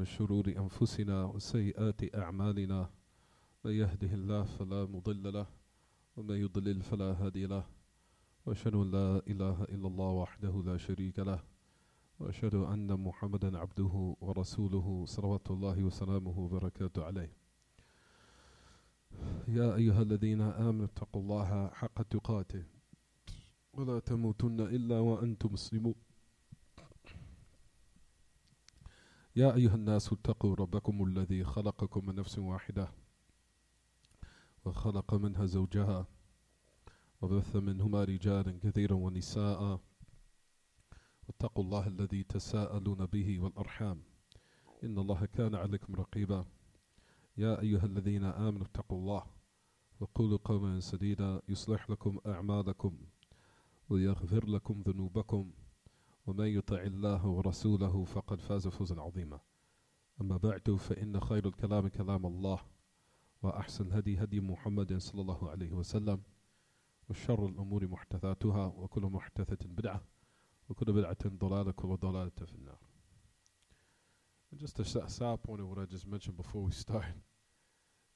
من شرور أنفسنا وسيئات أعمالنا من يهده الله فلا مضل له ومن يضلل فلا هادي له وأشهد أن لا إله إلا الله وحده لا شريك له وأشهد أن محمدا عبده ورسوله صلوات الله وسلامه وبركاته عليه. يا أيها الذين آمنوا اتقوا الله حق تقاته ولا تموتن إلا وأنتم مسلمون. يا أيها الناس اتقوا ربكم الذي خلقكم من نفس واحدة وخلق منها زوجها وبث منهما رجالا كثيرا ونساء واتقوا الله الذي تساءلون به والأرحام إن الله كان عليكم رقيبا. يا أيها الذين آمنوا اتقوا الله وقولوا قولا سديدا يصلح لكم أعمالكم ويغفر لكم ذنوبكم ومن يطع الله ورسوله فقد فاز فوزا عظيما. أما بعد فإن خير الكلام كلام الله وأحسن هدي هدي محمد صلى الله عليه وسلم وشر الأمور محدثاتها وكل محدثة بدعة وكل بدعة ضلالة وكل ضلالة في النار. And just a side point of what I just mentioned before we start.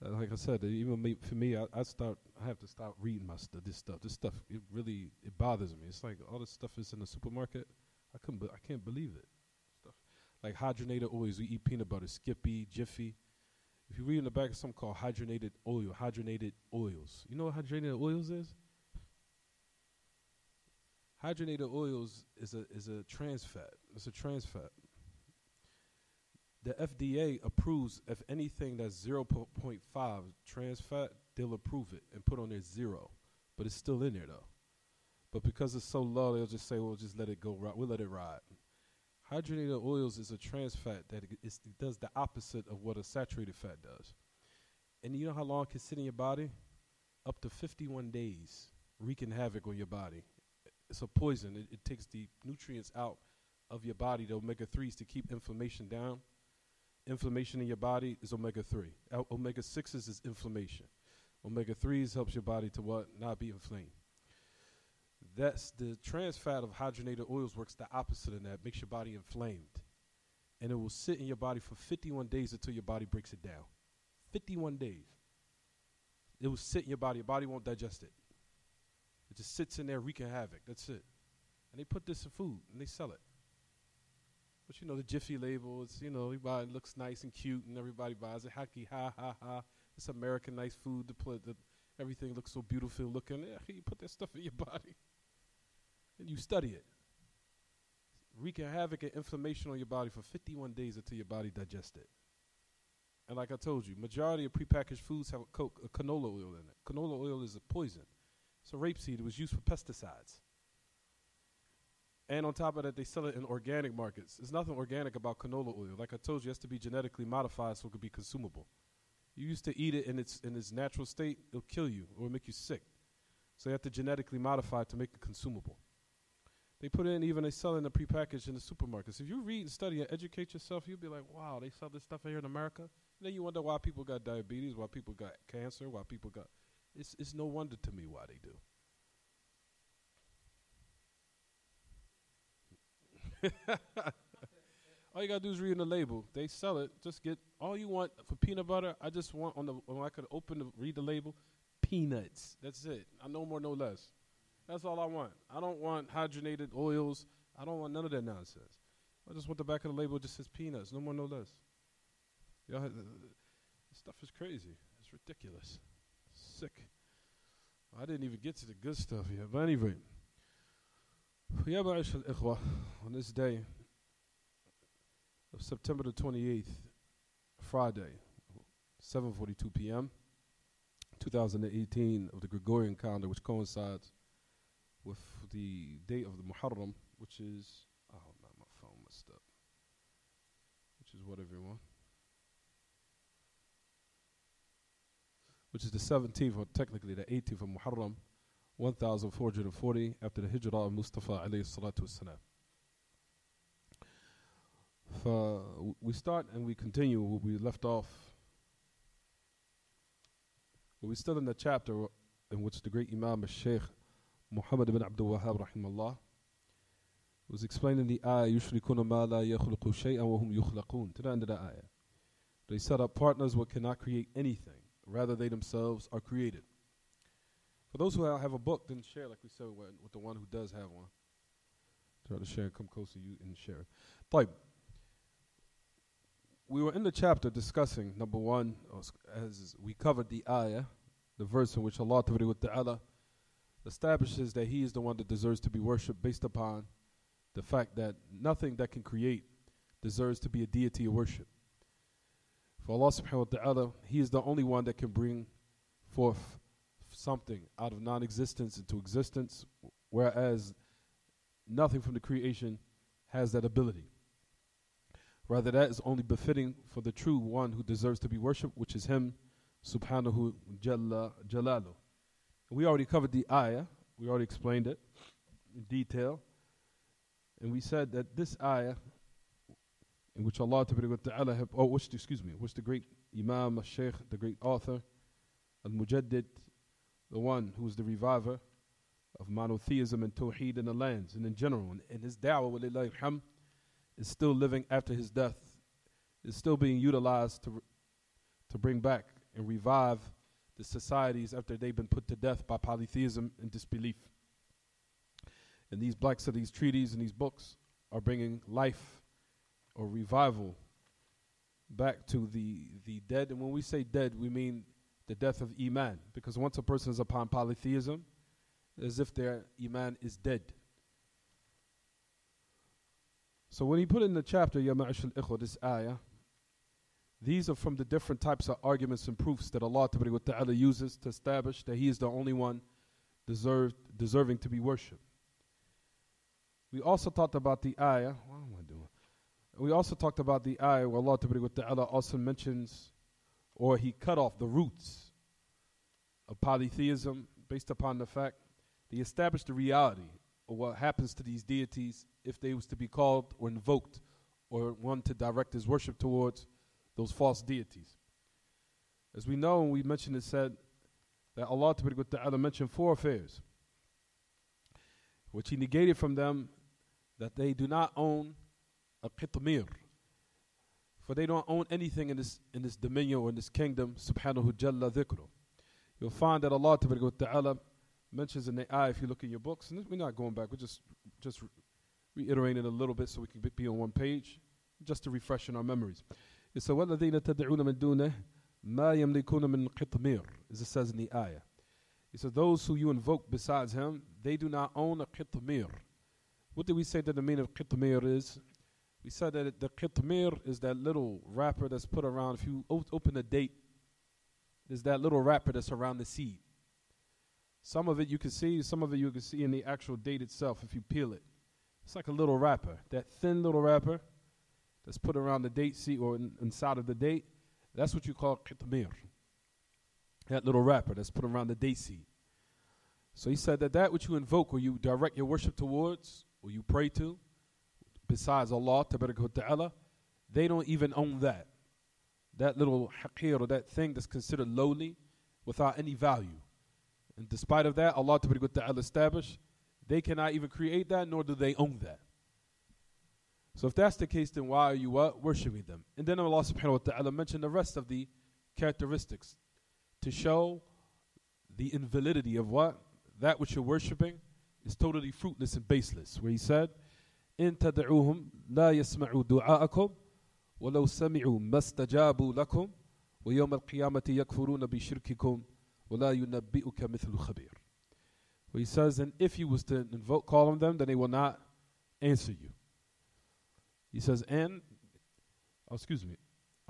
Like I said, even for me, I have to start reading this stuff. This stuff, it bothers me. It's like all this stuff is in the supermarket. I can't believe it. Stuff like hydrogenated oils. We eat peanut butter, Skippy, Jiffy. If you read in the back, it's something called hydrogenated oils. You know what hydrogenated oils is? Hydrogenated oils is a trans fat. It's a trans fat. The FDA approves if anything that's 0.5 trans fat, they'll approve it and put on there 0. But it's still in there though. But because it's so low, they'll just say, well, just let it go. We'll let it ride. Hydrogenated oils is a trans fat that it does the opposite of what a saturated fat does. And you know how long it can sit in your body? Up to 51 days, wreaking havoc on your body. It's a poison. It takes the nutrients out of your body, the omega-3s, to keep inflammation down. Inflammation in your body is omega-3. Omega-6s is inflammation. Omega-3s helps your body to what? Not be inflamed. That's the trans fat of hydrogenated oils works the opposite of that, makes your body inflamed. And it will sit in your body for 51 days until your body breaks it down. 51 days. It will sit in your body won't digest it. It just sits in there wreaking havoc. That's it. And they put this in food and they sell it. But you know, the Jiffy label, it's, you know, you buy it, looks nice and cute and everybody buys it. Hacky, ha, ha, ha. It's American nice food. Everything looks so beautiful looking. Yeah, you put that stuff in your body. And you study it. Wreaking havoc and inflammation on your body for 51 days until your body digests it. And like I told you, majority of prepackaged foods have canola oil in it. Canola oil is a poison. It's a rapeseed. It was used for pesticides. And on top of that, they sell it in organic markets. There's nothing organic about canola oil. Like I told you, it has to be genetically modified so it could be consumable. You used to eat it in its natural state, it'll kill you or make you sick. So you have to genetically modify it to make it consumable. They put it in, even they sell it in the prepackaged in the supermarkets. If you read and study and educate yourself, you'll be like, wow, they sell this stuff here in America? And then you wonder why people got diabetes, why people got cancer, why people got... It's no wonder to me why they do. All you gotta do is read the label. They sell it. Just get all you want for peanut butter. I just want when I could read the label, peanuts. That's it. I no more, no less. That's all I want. I don't want hydrogenated oils. I don't want none of that nonsense. I just want the back of the label just says peanuts. No more, no less. Y'all, this stuff is crazy. It's ridiculous. Sick. I didn't even get to the good stuff yet. But anyway, on this day of September the 28th, Friday, 7:42 p.m., 2018 of the Gregorian calendar, which coincides with the date of the Muharram, which is, oh, not my phone messed up, which is what everyone, which is the 17th, or technically the 18th of Muharram, 1440 after the Hijrah of Mustafa alayhi salatu wassalam. We start and we continue where we left off. We're still in the chapter in which the great Imam al-Shaykh Muhammad ibn Abdul Wahhab rahimahullah was explaining the ayah, يُشْرِكُونَ مَا لَا يَخْلُقُ شَيْئًا وَهُمْ يُخْلَقُونَ, to the end of the ayah. They set up partners what cannot create anything. Rather, they themselves are created. For those who have a book, then share, like we said, with the one who does have one. Try to share and come close to you and share. طيب. We were in the chapter discussing, number one, as we covered the ayah, the verse in which Allah Ta'ala establishes that He is the one that deserves to be worshipped based upon the fact that nothing that can create deserves to be a deity of worship. For Allah subhanahu wa ta'ala, He is the only one that can bring forth something out of non-existence into existence, whereas nothing from the creation has that ability. Rather, that is only befitting for the true one who deserves to be worshipped, which is Him, subhanahu jalla jalalu. We already covered the ayah. We already explained it in detail. And we said that this ayah, in which Allah Ta'ala, which the great Imam, Shaykh, the great author, Al-Mujaddid, the one who is the reviver of monotheism and Tawheed in the lands and in general, and his da'wah, walillahi alhamd, is still living after his death, is still being utilized to bring back and revive the societies after they've been put to death by polytheism and disbelief. And these Black Studies treaties and these books are bringing life or revival back to the dead. And when we say dead, we mean the death of Iman. Because once a person is upon polytheism, as if their Iman is dead. So when he put in the chapter, Ya Ma'ashal Ikhwa, this ayah, these are from the different types of arguments and proofs that Allah Ta'ala uses to establish that He is the only one deserving to be worshipped. We also talked about the ayah. What am I doing? We also talked about the ayah where Allah Ta'ala also mentions, or He cut off the roots of polytheism based upon the fact that He established the reality of what happens to these deities if they was to be called or invoked or one to direct his worship towards those false deities. As we know, and we mentioned it, said that Allah Ta'ala mentioned 4 affairs which He negated from them, that they do not own a qitmir, for they don't own anything in this dominion or in this kingdom, subhanahu jalla dhikru. You'll find that Allah Ta'ala mentions in the ayah, if you look in your books, and we're not going back, we're just reiterating it a little bit so we can be on one page, just to refresh in our memories. It says, وَالَّذِينَ تَدْعُونَ مِن دُونَهِ مَا يَمْلِكُونَ مِن قِطْمِيرٍ, as it says in the ayah. It says, those who you invoke besides Him, they do not own a qitmir. What did we say that the meaning of qitmir is? We said that the qitmir is that little wrapper that's put around, if you open a date, there's that little wrapper that's around the seed. Some of it you can see, some of it you can see in the actual date itself if you peel it. It's like a little wrapper, that thin little wrapper that's put around the date seed or inside of the date. That's what you call qitmir. That little wrapper that's put around the date seed. So he said that which you invoke or you direct your worship towards or you pray to, besides Allah Ta'ala, they don't even own that. That little haqir or that thing that's considered lowly without any value. And despite of that, Allah Ta'ala established they cannot even create that, nor do they own that. So if that's the case, then why are you worshiping them? And then Allah subhanahu wa ta'ala mentioned the rest of the characteristics to show the invalidity of what? That which you're worshiping is totally fruitless and baseless. Where He said, إِن تَدْعُوهُمْ لَا يَسْمَعُوا دُعَاءَكُمْ وَلَوْ سَمِعُوا مَا اسْتَجَابُوا لَكُمْ وَيَوْمَ الْقِيَامَةِ يَكْفُرُونَ بِشِرْكِكُمْ وَلَا يُنَبِّئُكَ مِثْلُ خَبِيرٍ. Where He says, and if you was to call on them, then they will not answer you. He says, I'm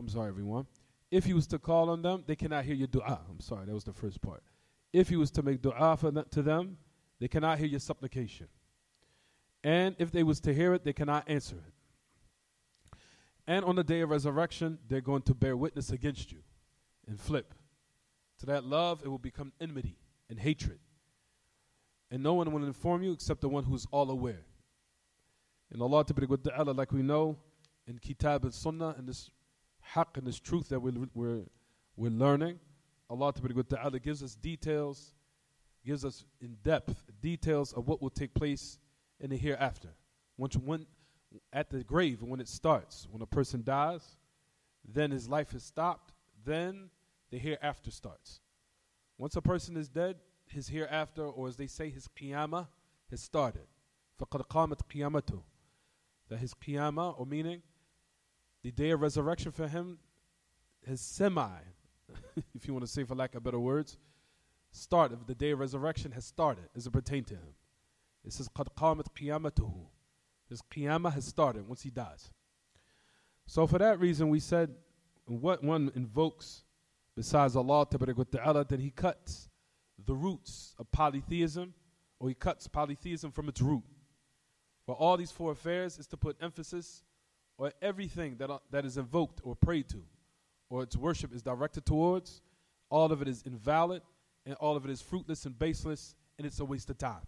sorry everyone. If you was to call on them, they cannot hear your dua. I'm sorry, that was the first part. If you was to make dua to them, they cannot hear your supplication. And if they was to hear it, they cannot answer it. And on the day of resurrection, they're going to bear witness against you and flip. To that love, it will become enmity and hatred. And no one will inform you except the one who's all aware. And Allah Ta'ala, like we know, in Kitaab and Sunnah, and this haqq and this truth that we're learning, Allah Ta'ala gives us details, gives us in depth details of what will take place in the hereafter. When at the grave, when it starts, when a person dies, then his life has stopped, then the hereafter starts. Once a person is dead, his hereafter, or as they say, his qiyamah, has started. فَقَدْ قَامَتْ قِيَامَتُهُ. That his qiyamah, or meaning, the day of resurrection for him, his if you want to say for lack of better words, start of the day of resurrection has started as it pertains to him. It says, قَدْ قَامَتْ قِيَامَتُهُ. His qiyamah has started once he dies. So for that reason, we said, what one invokes besides Allah Ta'ala, then he cuts the roots of polytheism, or he cuts polytheism from its root. For all these four affairs is to put emphasis on everything that is invoked or prayed to, or its worship is directed towards. All of it is invalid, and all of it is fruitless and baseless, and it's a waste of time,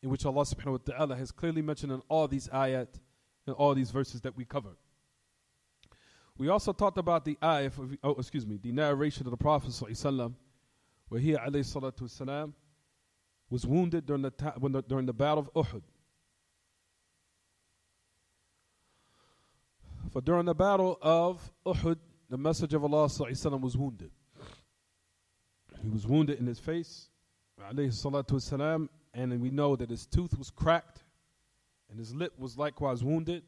in which Allah subhanahu wa ta'ala has clearly mentioned in all these ayat and all these verses that we covered. We also talked about the the narration of the Prophet sallallahu alaihi wasallam, where he alayhi salatu wasalam was wounded during the battle of Uhud. For during the battle of Uhud, the Messenger of Allah sallallahu alaihi wasallam was wounded. He was wounded in his face, alayhi salatu wasalam, and we know that his tooth was cracked, and his lip was likewise wounded,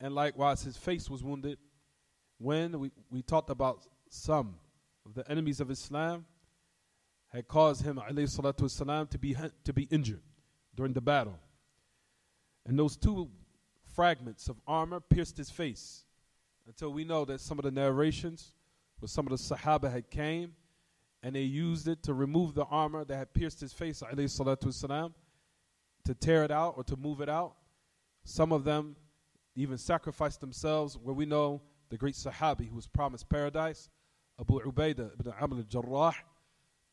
and likewise his face was wounded. When we talked about some of the enemies of Islam had caused him, alayhi salatu wasalam, to be injured during the battle. And those two fragments of armor pierced his face, until we know that some of the narrations where some of the Sahaba had came and they used it to remove the armor that had pierced his face, alayhi salatu wasalam, to tear it out or to move it out. Some of them even sacrificed themselves, where we know the great Sahabi who was promised paradise, Abu Ubaidah ibn Amr al-Jarrah,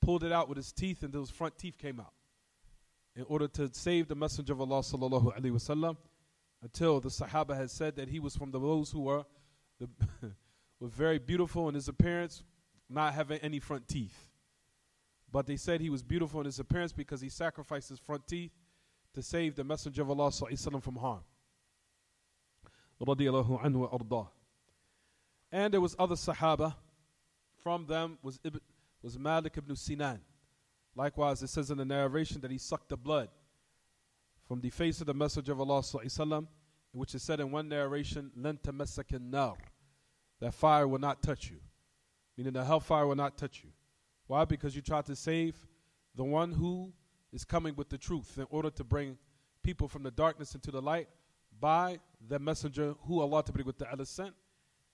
pulled it out with his teeth, and those front teeth came out in order to save the Messenger of Allah sallallahu alaihi wasallam, until the Sahaba had said that he was from those who were very beautiful in his appearance, not having any front teeth. But they said he was beautiful in his appearance because he sacrificed his front teeth to save the Messenger of Allah sallallahu alaihi wasallam from harm. Radiyallahu anhu wa ardah. And there was other Sahaba. From them was Malik ibn Sinan. Likewise, it says in the narration that he sucked the blood from the face of the Messenger of Allah sallallahu alaihi wasallam, which is said in one narration, "Lan tamassaka an-nar," that fire will not touch you, meaning the hellfire will not touch you. Why? Because you tried to save the one who is coming with the truth in order to bring people from the darkness into the light by the messenger who Allah Ta'ala sent,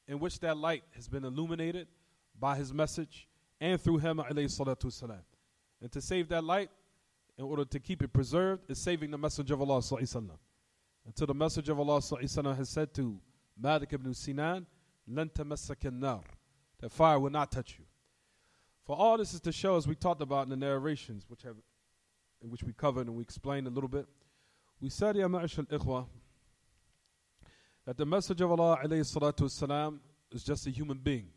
in which that light has been illuminated by his message and through him alayhi salatu wasalam. And to save that light, in order to keep it preserved, is saving the Messenger of Allah sallallahu alaihi wasallam. Until the Messenger of Allah sallallahu alaihi wasallam has said to Malik ibn Sinan, "Lan tamassaka an-nar," that fire will not touch you. For all this is to show, as we talked about in the narrations, in which we covered and we explained a little bit, we said, ya ma'ashal ikhwa, that the Messenger of Allah alayhi salatu wasalam is just a human being.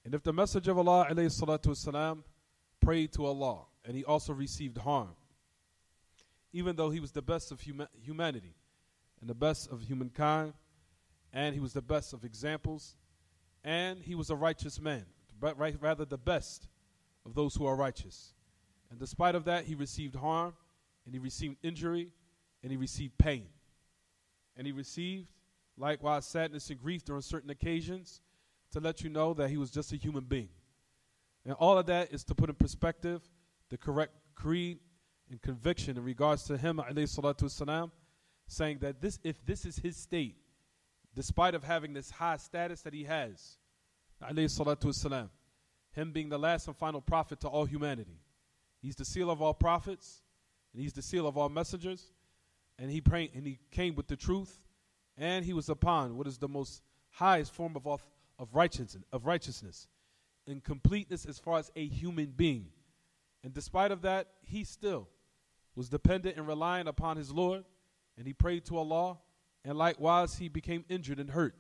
And if the Messenger of Allah alayhi salatu wasalam prayed to Allah and he also received harm, even though he was the best of humanity and the best of humankind, and he was the best of examples, and he was a righteous man, but rather the best of those who are righteous. And despite of that, he received harm, and he received injury, and he received pain. And he received, likewise, sadness and grief during certain occasions, to let you know that he was just a human being. And all of that is to put in perspective the correct creed and conviction in regards to him, alayhi salatu wasalam, saying that if this is his state, despite of having this high status that he has, alayhi salatu wasalam, him being the last and final prophet to all humanity, he's the seal of all prophets, and he's the seal of all messengers, and he came with the truth, and he was upon what is the most highest form of righteousness and completeness as far as a human being. And despite of that, he still was dependent and relying upon his Lord, and he prayed to Allah, and likewise he became injured and hurt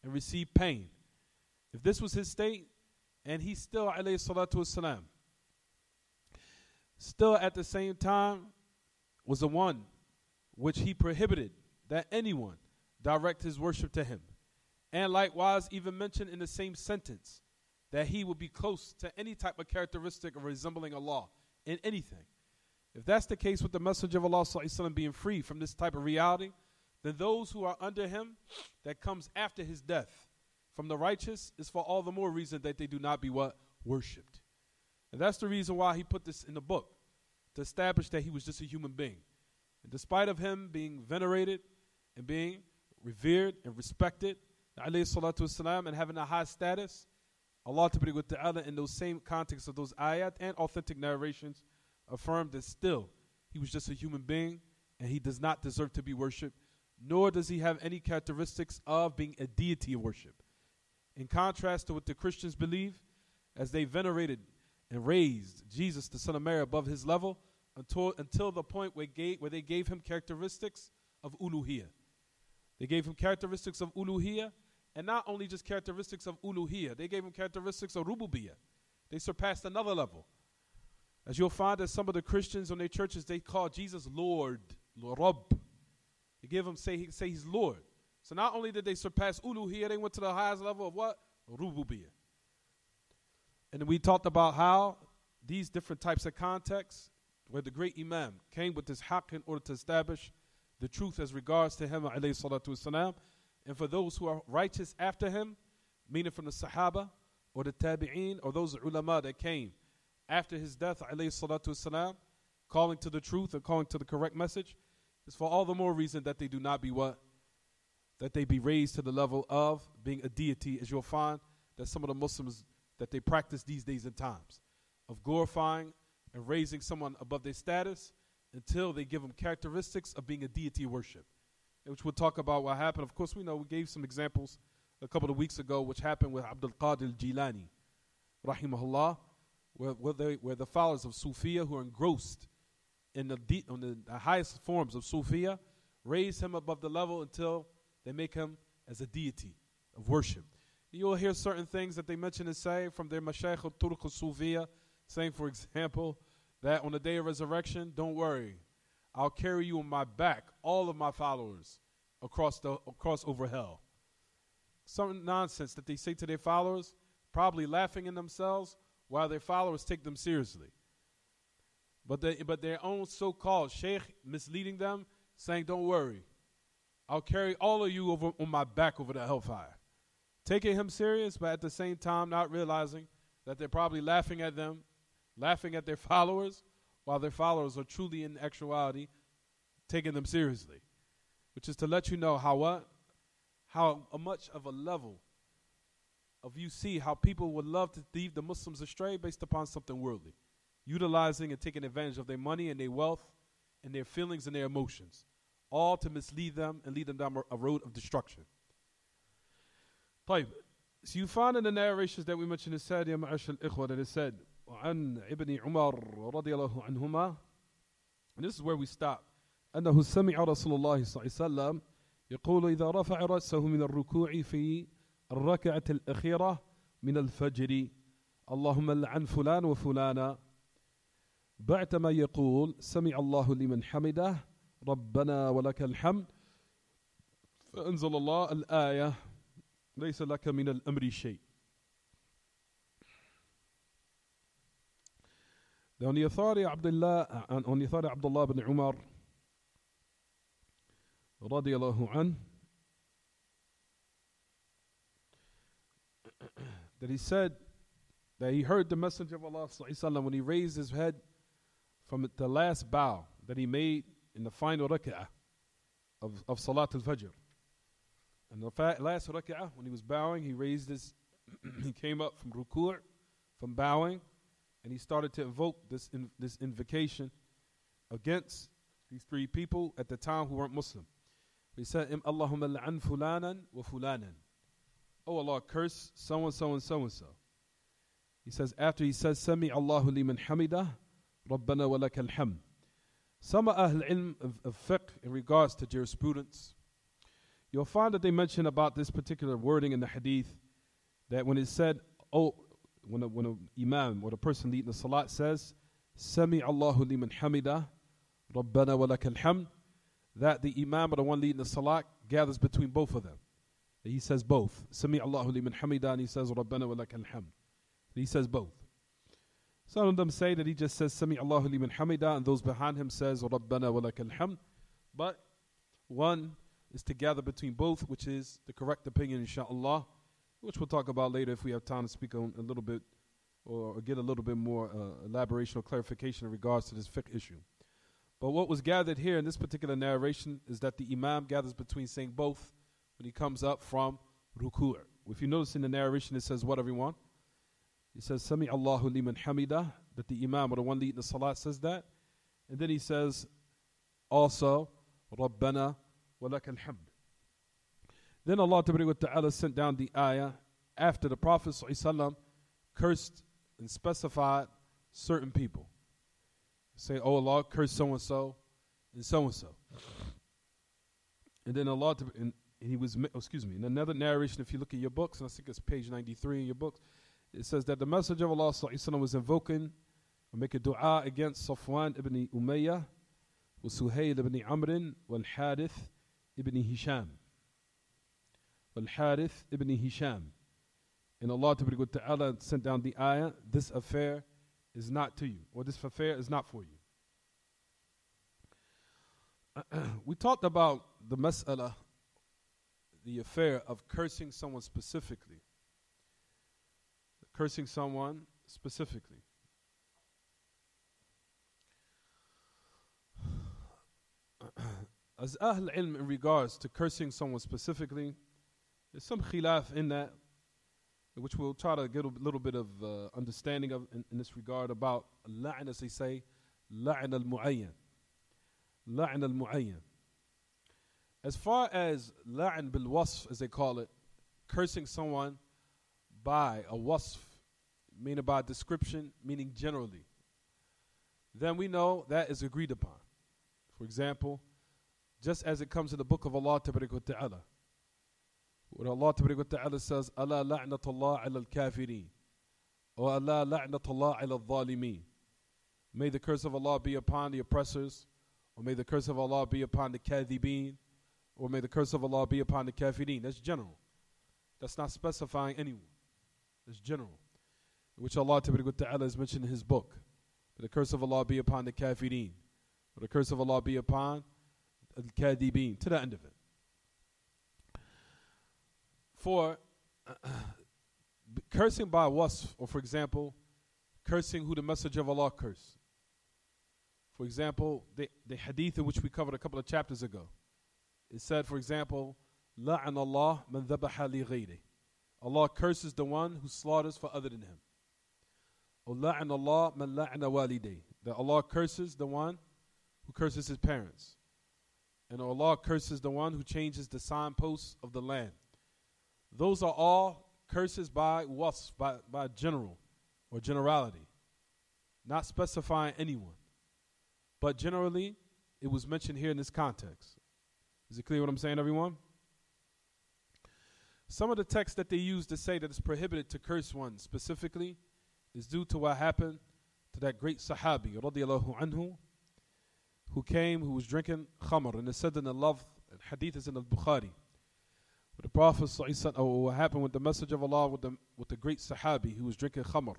and received pain. If this was his state, and he still, alayhi salatu wasalam, still at the same time was the one which he prohibited that anyone direct his worship to him. And likewise even mentioned in the same sentence that he would be close to any type of characteristic of resembling Allah in anything. If that's the case with the Messenger of Allah ﷺ being free from this type of reality, then those who are under him that comes after his death from the righteous is for all the more reason that they do not be what? Worshipped. And that's the reason why he put this in the book, to establish that he was just a human being. And despite of him being venerated and being revered and respected, alayhi salatu wasalam, and having a high status, Allah Ta'ala in those same contexts of those ayat and authentic narrations affirmed that still he was just a human being and he does not deserve to be worshipped, nor does he have any characteristics of being a deity of worship. In contrast to what the Christians believe, as they venerated and raised Jesus, the Son of Mary, above his level until the point where they gave him characteristics of uluhiyah. They gave him characteristics of uluhiyah, and not only just characteristics of uluhiyah, they gave him characteristics of rububiyyah. They surpassed another level. As you'll find that some of the Christians in their churches, they call Jesus Lord, Rabb. They give him, say he's Lord. So not only did they surpass uluhiyah, they went to the highest level of what? Rububiyyah. And we talked about how these different types of contexts, where the great Imam came with this haqq in order to establish the truth as regards to him, alayhi salatu wasalam, and for those who are righteous after him, meaning from the Sahaba or the Tabi'een or those ulama that came after his death, alayhi salatu wasalam, calling to the truth and calling to the correct message, is for all the more reason that they do not be what? That they be raised to the level of being a deity, as you'll find that some of the Muslims that they practice these days and times, of glorifying and raising someone above their status until they give them characteristics of being a deity worship, which we'll talk about what happened. Of course, we know we gave some examples a couple of weeks ago, which happened with Abdul Qadir al-Jilani, rahimahullah, where the followers of Sufiya, who are engrossed in the highest forms of Sufiya, raise him above the level until they make him as a deity of worship. You'll hear certain things that they mention and say from their Mashaykh al-Turuq al-Sufiya, saying, for example, that on the day of resurrection, don't worry, I'll carry you on my back, all of my followers, across over hell. Some nonsense that they say to their followers, probably laughing in themselves, while their followers take them seriously. But their own so-called sheikh misleading them, saying, don't worry, I'll carry all of you over on my back over the hellfire. Taking him serious, but at the same time not realizing that they're probably laughing at them, laughing at their followers, while their followers are truly in actuality taking them seriously. Which is to let you know how much of a level of you see how people would love to lead the Muslims astray based upon something worldly, utilizing and taking advantage of their money and their wealth and their feelings and their emotions, all to mislead them and lead them down a road of destruction. طيب. So you find in the narrations that we mentioned, it said, Ya ma'ashal ikhwa, that it said, وعن ابن عمر رضي الله عنهما, and this is where we stop. أنه سمع رسول الله صلى الله عليه وسلم يقول إذا رفع رأسه من الركوع في الركعة الأخيرة من الفجر اللهم لعن فلان وفلانا، بعدما يقول سمع الله لمن حمده ربنا ولك الحمد، فأنزل الله الآية ليس لك من الأمر شيء. On the authority of Abdullah ibn Umar radiyallahu anhu, that he said that he heard the Messenger of Allah sallallahu alaihi wasallam when he raised his head from the last bow that he made in the final rak'ah of Salat al-Fajr. And the last rak'ah, when he was bowing, he raised his, he came up from ruku', from bowing, and he started to invoke this invocation against these three people at the time who weren't Muslim. He said, Allahumma la'an fulanan wa fulanan. Oh Allah, curse so-and-so and so-and-so. He says, after he says, Sami Allahu liman hamidah, Rabbana wa lakal hamd. Some Ahl ilm of fiqh in regards to jurisprudence, you'll find that they mention about this particular wording in the hadith, that when it said, when an imam or the person leading the salat says, Sami Allahu liman hamidah, Rabbana wa lakal hamd, that the Imam or the one leading the Salat gathers between both of them. He says both. Sami Allahu liman hamida, and he says Rabbana wa lakal hamd. He says both. Some of them say that he just says Sami Allahu liman hamida, and those behind him says Rabbana wa lakal hamd. But one is to gather between both, which is the correct opinion, inshaAllah, which we'll talk about later if we have time to speak on a little bit or get a little bit more elaboration or clarification in regards to this fiqh issue. But what was gathered here in this particular narration is that the Imam gathers between saying both when he comes up from ruku'. If you notice in the narration, it says what, everyone? It says, Sami Allahu liman hamida, that the Imam or the one leading the Salat says that. And then he says also, Rabbana wa lakal hamd. Then Allah Ta'ala sent down the ayah after the Prophet ﷺ cursed and specified certain people. Say, oh Allah, curse so-and-so and so-and-so. And then Allah, and he was, in another narration, if you look at your books, and I think it's page 93 in your books, it says that the Messenger of Allah ﷺ was invoking or making dua against Safwan ibn Umayyah, wa Suhayl ibn Amr, wal Harith ibn Hisham. Wal Harith ibn Hisham. And Allah Ta'ala sent down the ayah, this affair is not to you, or this affair is not for you. We talked about the mas'ala, the affair of cursing someone specifically. Cursing someone specifically. As Ahl Ilm in regards to cursing someone specifically, there's some khilaf in that, which we'll try to get a little bit of understanding of in this regard about la'an, as they say, la'an al-mu'ayyan. La'an al-mu'ayyan. As far as la'an bil-wasf, as they call it, cursing someone by a wasf, meaning by description, meaning generally, then we know that is agreed upon. For example, just as it comes in the book of Allah Ta'ala, where Allah Ta'ala says, Allah la'natullah ala al-kafirin, or Allah la'natullah ala al-zalimeen. May the curse of Allah be upon the oppressors, or may the curse of Allah be upon the kadhibeen, or may the curse of Allah be upon the kafirin. That's general. That's not specifying anyone. That's general. Which Allah Ta'ala has mentioned in His book. May the curse of Allah be upon the kafirin, or the curse of Allah be upon the kadhibeen, to the end of it. For cursing by wasf, or for example, cursing who the Messenger of Allah cursed. For example, the hadith in which we covered a couple of chapters ago. It said, for example, لَعَنَ اللَّهُ مَنْ ذَبَحَ لِغَيْرِهِ. Allah curses the one who slaughters for other than him. Or لَعَنَ اللَّهُ مَنْ لَعَنَ وَالِدَيْهِ. That Allah curses the one who curses his parents. And Allah curses the one who changes the signposts of the land. Those are all curses by wasf, by general or generality, not specifying anyone. But generally, it was mentioned here in this context. Is it clear what I'm saying, everyone? Some of the texts that they use to say that it's prohibited to curse one specifically is due to what happened to that great Sahabi, radiyallahu anhu, who came, who was drinking khamr. And it said in the love, hadith is in al-Bukhari. With the Prophet, or what happened with the Messenger of Allah, with the great Sahabi who was drinking khamr,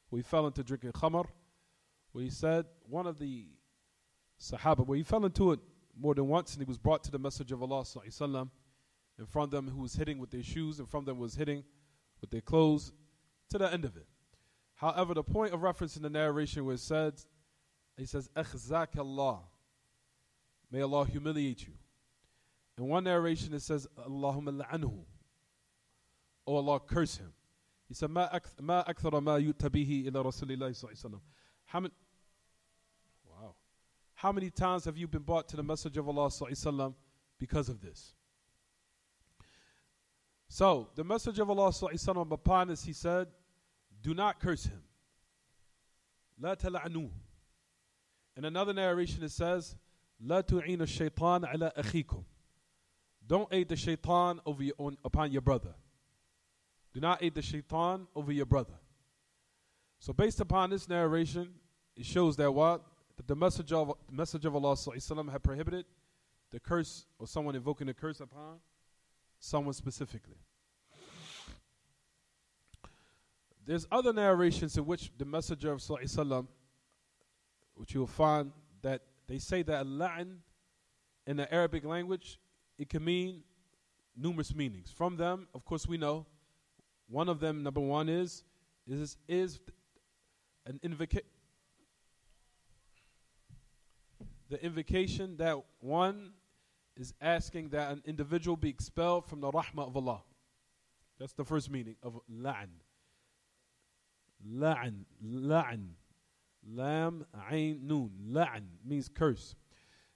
where he fell into drinking khamr, where he said, one of the Sahaba, where he fell into it more than once, and he was brought to the Messenger of Allah, and from them who was hitting with their shoes, and from them was hitting with their clothes, to the end of it. However, the point of reference in the narration where it said, he says, أَخْزَاكَ اللَّهِ, may Allah humiliate you. In one narration it says, Allahumma la'anhu, or Allah curse him. He said, Ma akthara ma yutabihi ila Rasulillahi sallallahu alaihi wasallam. How many times have you been brought to the Messenger of Allah sallallahu alaihi wasallam because of this? So, the Messenger of Allah sallallahu alaihi wasallam, upon this, he said, do not curse him. La tala'anu. In another narration it says, La tu'ina shaytan ala akhikum. Don't aid the shaitan upon your brother. Do not aid the shaitan over your brother. So based upon this narration, it shows that what? That the Messenger of Allah ﷺ had prohibited the curse or someone invoking the curse upon someone specifically. There's other narrations in which the Messenger of Sallallahu Alaihi Wasallam, which you'll find that they say that al-la'n in the Arabic language, it can mean numerous meanings. From them, of course, we know one of them, number one, is an invocation. The invocation that one is asking that an individual be expelled from the rahmah of Allah. That's the first meaning of la'n. La'n, la'n, lam, ayn, noon. La'n means curse.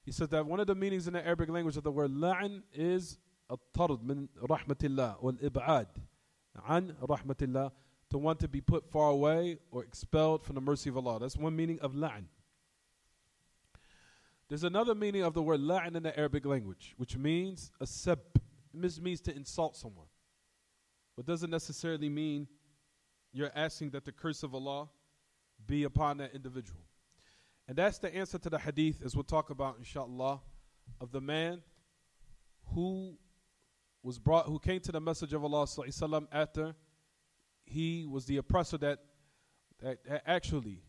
He said that one of the meanings in the Arabic language of the word la'n is at-tard min rahmatillah wal ib'ad an rahmatillah, to want to be put far away or expelled from the mercy of Allah. That's one meaning of la'n. There's another meaning of the word la'n in the Arabic language, which means a sab. It means to insult someone. But doesn't necessarily mean you're asking that the curse of Allah be upon that individual. And that's the answer to the hadith, as we'll talk about, inshallah, of the man who came to the Messenger of Allah sallallahu alaihi wasallam after he was the oppressor that actually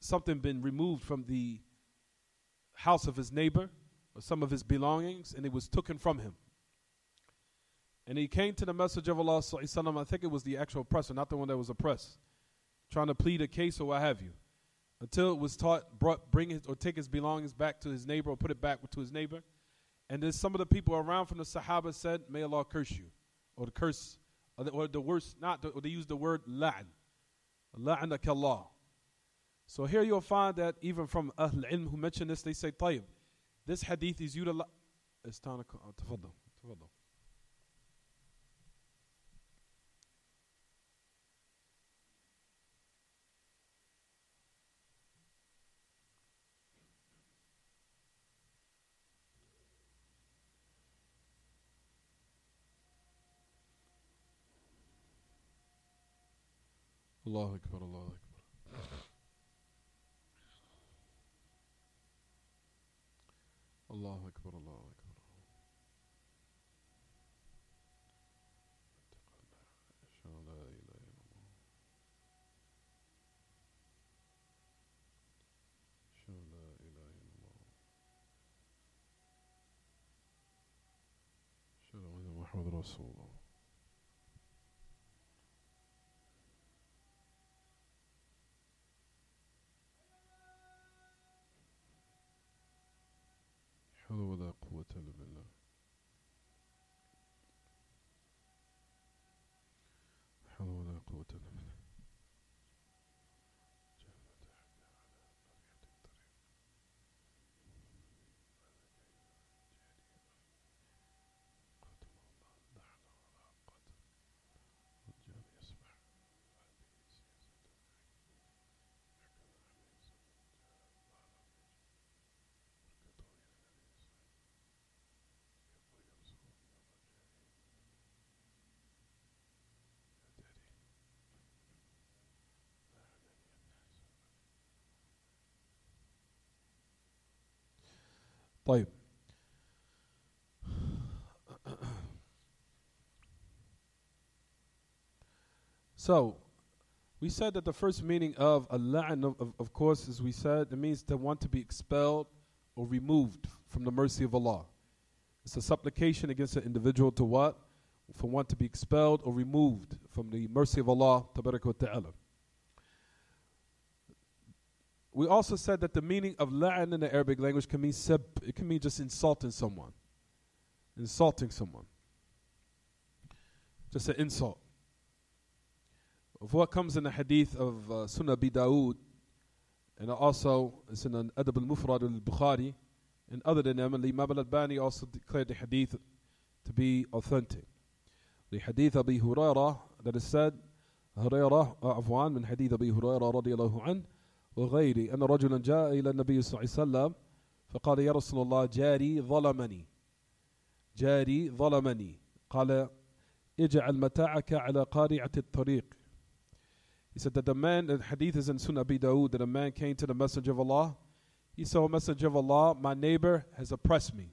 something been removed from the house of his neighbor or some of his belongings, and it was taken from him. And he came to the Messenger of Allah sallallahu alaihi wasallam, I think it was the actual oppressor, not the one that was oppressed, trying to plead a case or what have you, until it was take his belongings back to his neighbor or put it back to his neighbor. And then some of the people around from the Sahaba said, may Allah curse you, or the curse, or the worst, or they used the word la'n, la'anak Allah. So here you'll find that even from Ahl Ilm who mention this, they say, طيب, this hadith is utilized. It's time to تفضل. Allahu Akbar, Allahu Akbar. Allahu Akbar, Allahu Akbar. Muhammad Rasulullah. حول ولا قوة إلا بالله. حول ولا قوة إلا بالله. طيب. So, we said that the first meaning of al-la'n, of course, as we said, it means to want to be expelled or removed from the mercy of Allah. It's a supplication against an individual to what? For one to be expelled or removed from the mercy of Allah, tabaraka wa ta'ala. We also said that the meaning of la'n in the Arabic language can mean sab. It can mean just insulting someone. Insulting someone. Just an insult. Of what comes in the hadith of Sunnah Abi Dawood, and also it's in an Adab al-Mufrad al-Bukhari, and other than them, Imam al-Albani also declared the hadith to be authentic. The hadith Abi Hurairah that is said, عفوا من حديث أبي هريرة رضي الله عنه وغيري أن رجلا جاء إلى النبي صلى الله عليه وسلم فقال يا رسول الله جاري ظلمني قال اجعل متاعك على قارعة الطريق. He said that the hadith is in Sunnah Abi Dawood, that a man came to the Messenger of Allah. He said, O Messenger of Allah, my neighbor has oppressed me.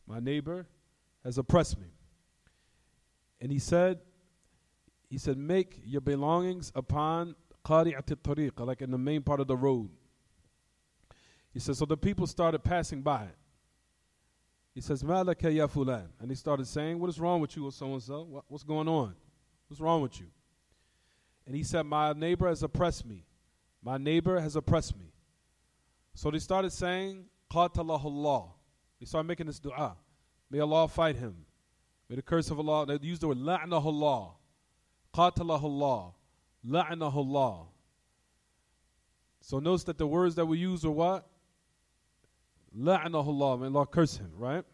My neighbor has oppressed me. And he said, make your belongings upon qari'at at-tariq, like in the main part of the road. He says, so the people started passing by it. He says, ma laka ya fulan. And he started saying, what is wrong with you, or so-and-so? What's going on? What's wrong with you? And he said, my neighbor has oppressed me. My neighbor has oppressed me. So they started saying, qatalahu Allah. They started making this dua. May Allah fight him. May the curse of Allah. They used the word la'nahu Allah. Qatalahu Allah. La'nahu Allah. So notice that the words that we use are what? La'nahu Allah. May Allah curse him, right?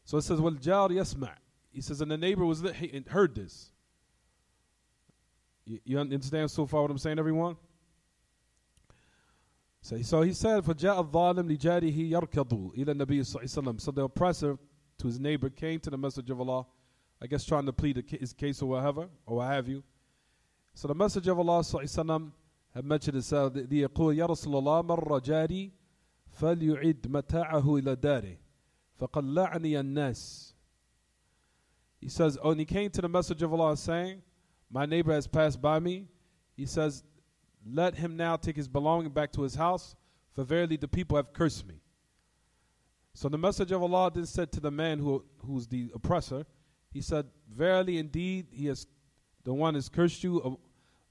So it says, wal jar yasma'. He says, and the neighbor was he heard this. You understand so far what I'm saying, everyone? So he said, فَجَاءَ الظَّالِمْ لِجَارِهِ يَرْكَضُ إِلَى النَّبِيِّ صَلَّى اللَّهُ عَلَيْهِ وسلم. So the oppressor to his neighbor came to the message of Allah, I guess trying to plead his case or whatever, or what have you. So the message of Allah صلى الله عليه وسلم had mentioned it, ليقول يا رسول الله مر جاري فليعد متاعه إلى داره فقد لعني الناس. He says, and he came to the message of Allah saying, my neighbor has passed by me. He says, let him now take his belonging back to his house, for verily the people have cursed me. So the message of Allah then said to the man who's the oppressor, he said, verily indeed the one has cursed you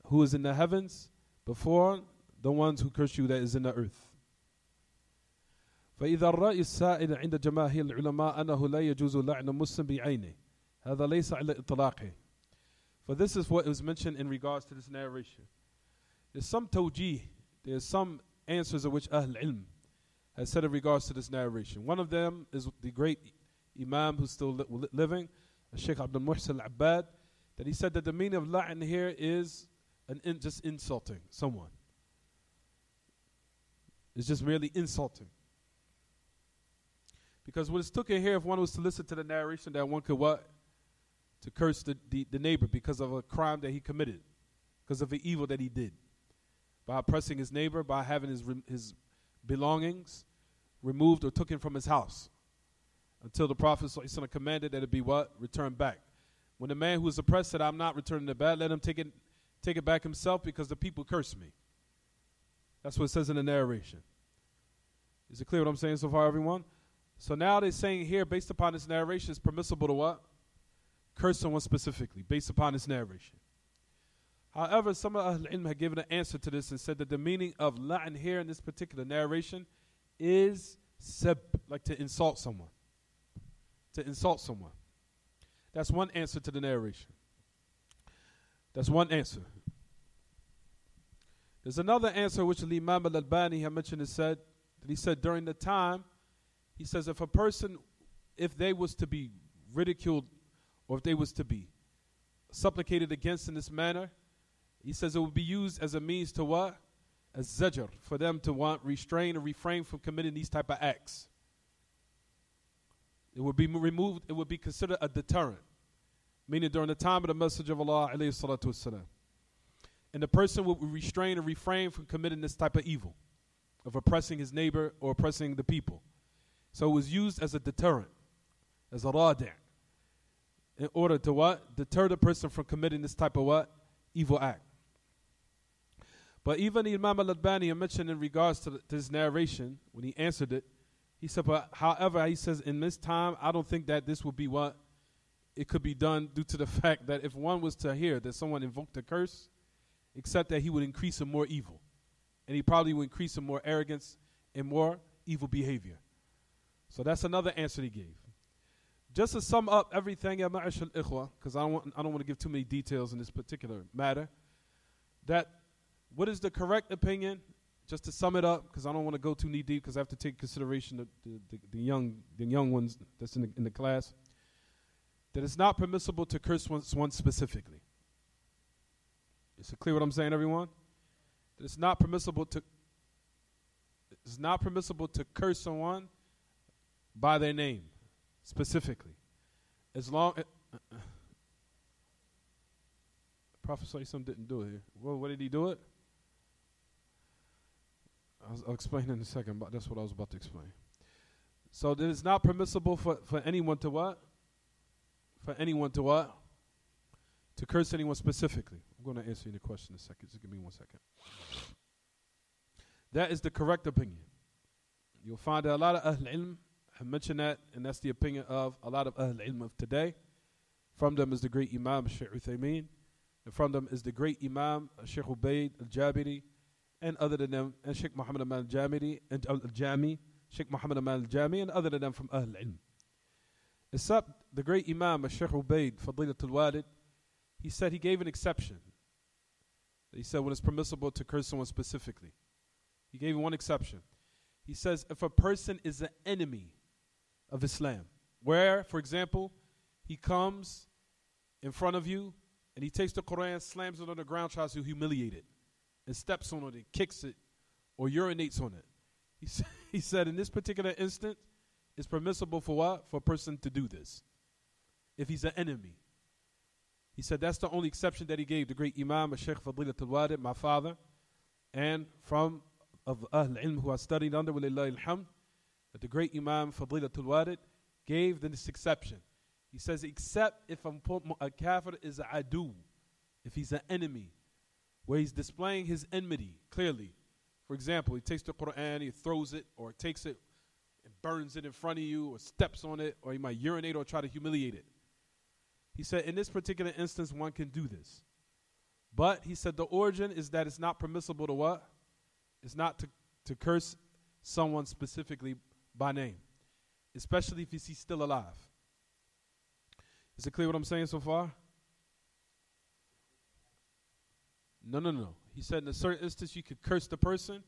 who is in the heavens before the ones who cursed you that is in the earth. فإذا الرأي السائل عند جماهير العلماء أنه لا يجوز لعن مسلم بعينه هذا ليس على إطلاقه. For this is what was mentioned in regards to this narration. There's some tawjih, there's some answers of which Ahl Ilm has said in regards to this narration. One of them is the great Imam who's still living, Sheikh Abdul Muhsin al-Abbad, that he said that the meaning of la'an here is just insulting someone. It's just merely insulting. Because what is taken here, if one was to listen to the narration, that one could what? To curse the neighbor because of a crime that he committed, because of the evil that he did. By oppressing his neighbor, by having his belongings removed or taken from his house. Until the Prophet ﷺ commanded that it be what? Returned back. When the man who was oppressed said, I'm not returning it back, let him take it back himself because the people cursed me. That's what it says in the narration. Is it clear what I'm saying so far, everyone? So now they're saying here, based upon this narration, it's permissible to what? Curse someone specifically, based upon this narration. However, some of Ahl Ilm have given an answer to this and said that the meaning of la'an here in this particular narration is sab, like to insult someone. To insult someone. That's one answer to the narration. That's one answer. There's another answer which Imam al-Albani had mentioned and said, that he said during the time, he says if a person, if they was to be ridiculed or if they was to be supplicated against in this manner, he says it would be used as a means to what? As zajr, for them to restrain or refrain from committing these type of acts. It would be removed, it would be considered a deterrent. Meaning during the time of the Message of Allah alayhi salatu wasalam. And the person would restrain or refrain from committing this type of evil, of oppressing his neighbor or oppressing the people. So it was used as a deterrent, as a radi', in order to what? Deter the person from committing this type of what? Evil act. But even Imam al-Albani mentioned in regards to this narration, when he answered it, he said, but however, he says, in this time, I don't think that this would be what? It could be done due to the fact that if one was to hear that someone invoked a curse, except that he would increase in more evil. And he probably would increase in more arrogance and more evil behavior. So that's another answer he gave. Just to sum up everything, ya ma'ashal ikhwa, because I don't want to give too many details in this particular matter, that what is the correct opinion, just to sum it up, because I don't want to go too knee deep, because I have to take consideration the young ones that's in the class, that it's not permissible to curse one specifically. Is it clear what I'm saying, everyone? That it's not permissible to curse someone by their name specifically. As long Prophet ﷺ didn't do it here. Well, what did he do it? I'll explain in a second, but that's what I was about to explain. So it is not permissible for anyone to what? For anyone to what? To curse anyone specifically. I'm going to answer you the question in a second. Just give me 1 second. That is the correct opinion. You'll find that a lot of Ahl Ilm have mentioned that, and that's the opinion of a lot of Ahl Ilm of today. From them is the great Imam Shaykh Uthaymeen, and from them is the great Imam Shaykh Ubayd al-Jabiri, and other than them, and Shaykh Muhammad Aman al-Jamiri, and al-Jami, Shaykh Muhammad Aman al-Jami, and other than them from Ahl Ilm. Except the great Imam Shaykh Ubayd, Fadilatul Walid, he said he gave an exception. He said when it's permissible to curse someone specifically. He gave one exception. He says if a person is an enemy of Islam, where, for example, he comes in front of you and he takes the Quran, slams it on the ground, tries to humiliate it, and steps on it, kicks it, or urinates on it. He said in this particular instance, it's permissible for what? For a person to do this. If he's an enemy. He said that's the only exception that he gave, the great Imam, Shaykh Fadilatul Walid, my father, and from of Ahl Ilm who I studied under, walillahi alhamd, that the great Imam Fadilatul Walid gave this exception. He says, except if a kafir is a adu, if he's an enemy, where he's displaying his enmity clearly. For example, he takes the Quran, he throws it, or takes it and burns it in front of you, or steps on it, or he might urinate or try to humiliate it. He said, in this particular instance, one can do this. But he said the origin is that it's not permissible to what? It's not to curse someone specifically by name, especially if he's still alive. Is it clear what I'm saying so far? No. He said in a certain instance you could curse the person.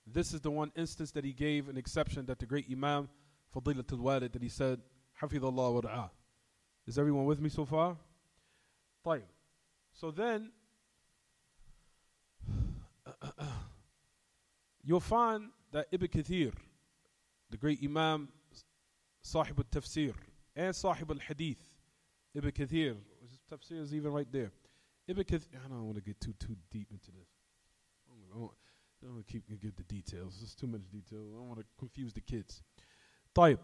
This is the one instance that he gave an exception, that the great Imam Fadilatul Walid, that he said, Hafidhullah wa ra'ah. Is everyone with me so far? طيب. So then, you'll find that Ibn Kathir, the great Imam, Sahib al-Tafsir, and Sahib al-Hadith, Ibn Kathir, his tafsir is even right there. Ibn Kathir, I don't want to get too deep into this. I don't want to give the details. There's too much detail. I don't want to confuse the kids. طيب.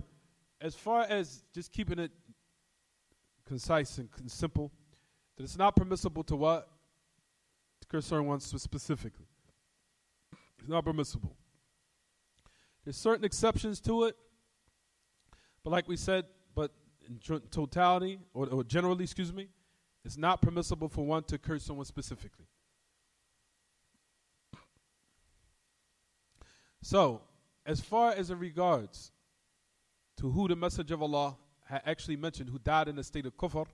As far as just keeping it concise and simple, that it's not permissible to what? To curse someone specifically. It's not permissible. There's certain exceptions to it, but like we said, but in totality, or generally, it's not permissible for one to curse someone specifically. So, as far as in regards to who the Messenger of Allah had actually mentioned, who died in the state of kufr,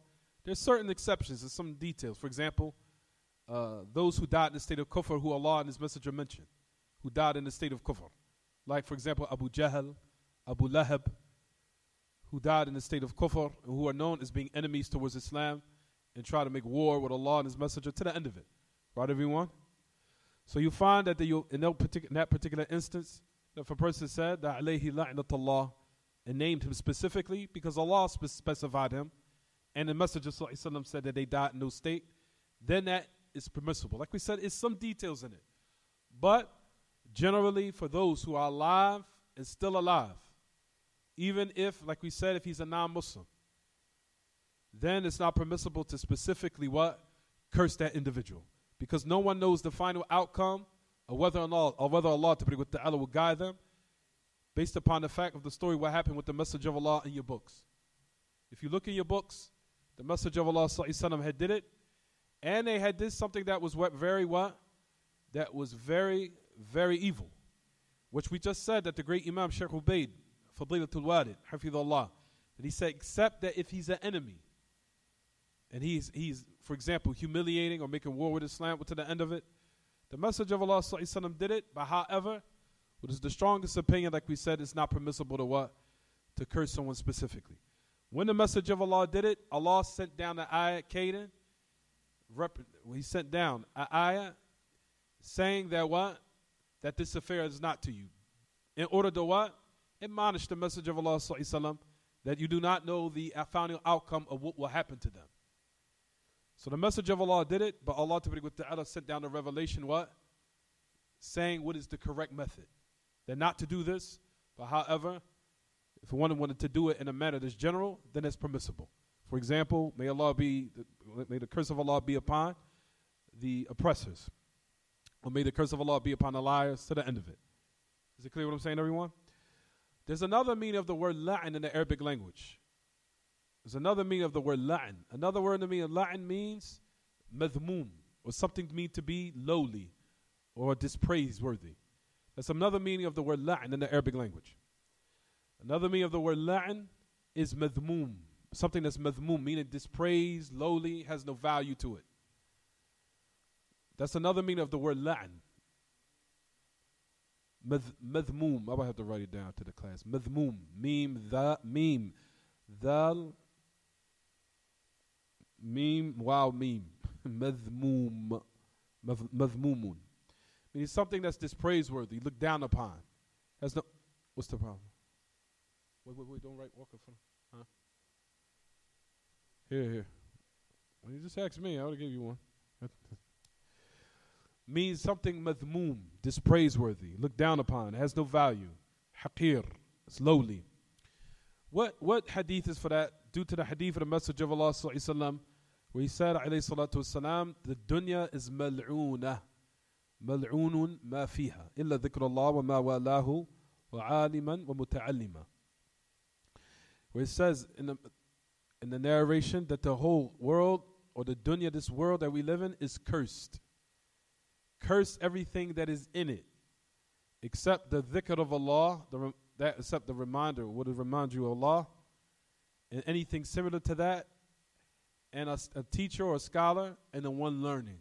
there's certain exceptions and some details. For example, those who died in the state of kufr, who Allah and His Messenger mentioned, who died in the state of kufr. Like, for example, Abu Jahl, Abu Lahab, who died in the state of kufr, and who are known as being enemies towards Islam and try to make war with Allah and His Messenger to the end of it. Right, everyone? So you find that in that particular instance, if a person said that alayhi la'natullah and named him specifically because Allah specified him, and the Messenger ﷺ said that they died in no state, then that is permissible. Like we said, it's some details in it. But generally, for those who are alive and still alive, even if, like we said, if he's a non-Muslim, then it's not permissible to specifically what? Curse that individual. Because no one knows the final outcome of whether Allah Ta'ala will guide them based upon the fact of the story what happened with the Messenger of Allah in your books. If you look in your books, the Messenger of Allah ﷺ had did it, and they had did something that was That was very, very evil. Which we just said that the great Imam Shaykh Ubayd, Fadilatul Walid, Hafidhullah, that he said, except that if he's an enemy, and he's for example, humiliating or making war with Islam to the end of it, the Messenger of Allah ﷺ did it, but however, what is the strongest opinion, like we said, it's not permissible to what? To curse someone specifically. When the Messenger of Allah did it, Allah sent down an ayah, Caden, he sent down an ayah saying that what? That this affair is not to you. In order to what? Admonish the Messenger of Allah ﷺ that you do not know the final outcome of what will happen to them. So the Messenger of Allah did it, but Allah Ta'ala sent down a revelation what? Saying what is the correct method. That not to do this, but however, If one wanted to do it in a manner that's general, then it's permissible. For example, may the curse of Allah be upon the oppressors, or may the curse of Allah be upon the liars, to the end of it. Is it clear what I'm saying, everyone? There's another meaning of the word la'an in the Arabic language. There's another meaning of the word la'an. Another word in the meaning of la'an means madhmoom, or something mean to be lowly or dispraiseworthy. That's another meaning of the word la'an in the Arabic language. Another meaning of the word la'an is madhmoom, something that's madhmoom, meaning dispraised, lowly, has no value to it. That's another meaning of the word la'an. Madhmoom. I might have to write it down to the class. Madhmoom. Meme. Dal. Meme. Wow. Meme. Madhmoom. Madhmoomun. Meaning something that's dispraiseworthy, looked down upon. Has no. What's the problem? Wait. Don't write. Walk in front. Huh? Here. Well, you just asked me. I would have gave you one. Means something madhmoom, dispraiseworthy, looked down upon, has no value. Haqir, it's lowly. What hadith is for that? Due to the hadith of the Messenger of Allah sallallahu alaihi wasallam, where he said, alayhi salatu wasalam, the dunya is mal'una. Mal'unun ma fiha. Illa dhikrullah wa ma walahu wa aliman wa muta'allima. Where it says in the narration that the whole world, or the dunya, this world that we live in, is cursed. Curse everything that is in it, except the dhikr of Allah, except the reminder, what would remind you of Allah, and anything similar to that, and a teacher or a scholar, and the one learning.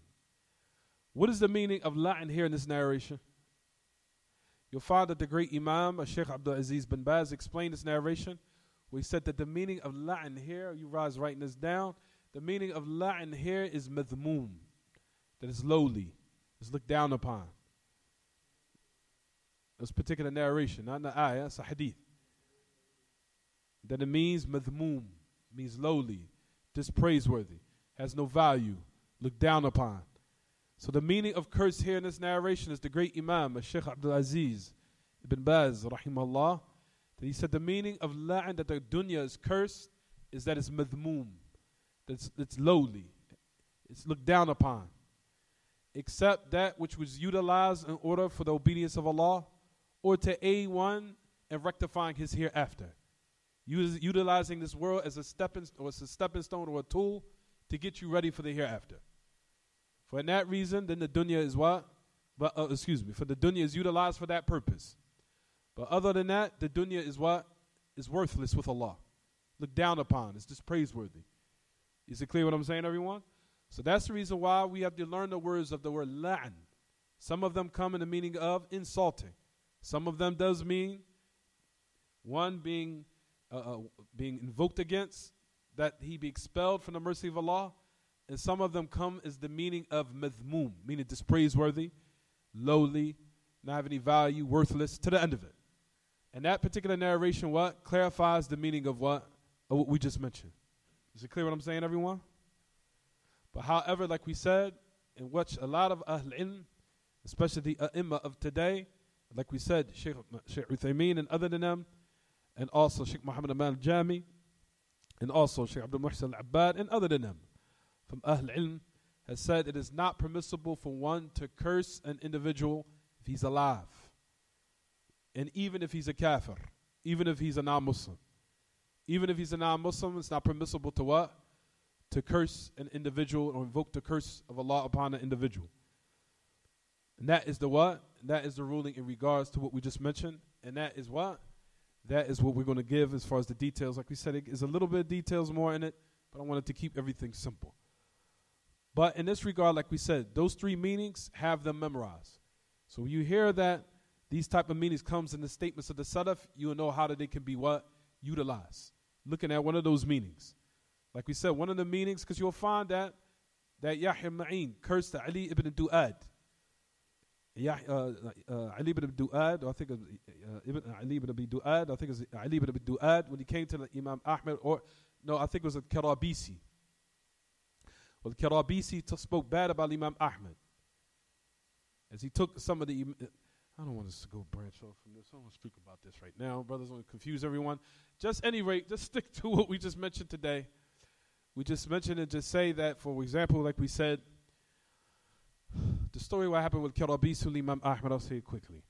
What is the meaning of la'an here in this narration? You'll find that the great Imam, Sheikh Abdul bin Baz, explained this narration, where he said that the meaning of la'an here, you guys writing this down, the meaning of la'an here is madhmoom, that is lowly. It's looked down upon. This particular narration, not in the ayah, it's a hadith. That it means madhmoom, means lowly, dispraiseworthy, has no value, looked down upon. So the meaning of curse here in this narration is the great Imam, Sheikh Abdul bin Baz, rahimahullah, that he said the meaning of la'an, that the dunya is cursed, is that it's madhmoom, that it's lowly, it's looked down upon. Except that which was utilized in order for the obedience of Allah, or to aid one in rectifying his hereafter. Utilizing this world as a stepping stone or a tool to get you ready for the hereafter. For that reason, then the dunya is what? For the dunya is utilized for that purpose. But other than that, the dunya is what? Is worthless with Allah. Looked down upon. It's just praiseworthy. Is it clear what I'm saying, everyone? So that's the reason why we have to learn the words of the word la'an. Some of them come in the meaning of insulting. Some of them does mean one being invoked against, that he be expelled from the mercy of Allah. And some of them come as the meaning of madhmoom, meaning dispraiseworthy, lowly, not have any value, worthless, to the end of it. And that particular narration, what? Clarifies the meaning of what? Of what we just mentioned. Is it clear what I'm saying, everyone? But however, like we said, in which a lot of Ahl Ilm, especially the A'imma of today, like we said, Sheikh Uthaymeen and other than them, and also Sheikh Muhammad Aman al-Jami, and also Sheikh Abdul Muhsin al-Abbad, and other than them, from Ahl Ilm, has said it is not permissible for one to curse an individual if he's alive. And even if he's a kafir, even if he's a non-Muslim. Even if he's a non-Muslim, it's not permissible to what? To curse an individual or invoke the curse of Allah upon an individual. And that is the what? That is the ruling in regards to what we just mentioned. And that is what? That is what we're going to give as far as the details. Like we said, it is a little bit of details more in it, but I wanted to keep everything simple. But in this regard, like we said, those three meanings, have them memorized. So when you hear that these type of meanings comes in the statements of the Salaf, you will know how that they can be what? Utilized. Looking at one of those meanings. Like we said, one of the meanings, because you'll find that Yahya Ma'in cursed Ali ibn Du'ad. Ali ibn Du'ad, or I think Ali ibn Du'ad, I think it was Ali ibn Du'ad, when he came to the Imam Ahmed, or no, I think it was a Karabisi. Well, the Karabisi spoke bad about Imam Ahmed. As he took some of the, I don't want us to go branch off from this. I don't want to speak about this right now. Brothers, want to confuse everyone. Just any rate, just stick to what we just mentioned today. We just mentioned and just say that, for example, like we said, the story what happened with Karabisi and Imam Ahmed, I'll say it quickly.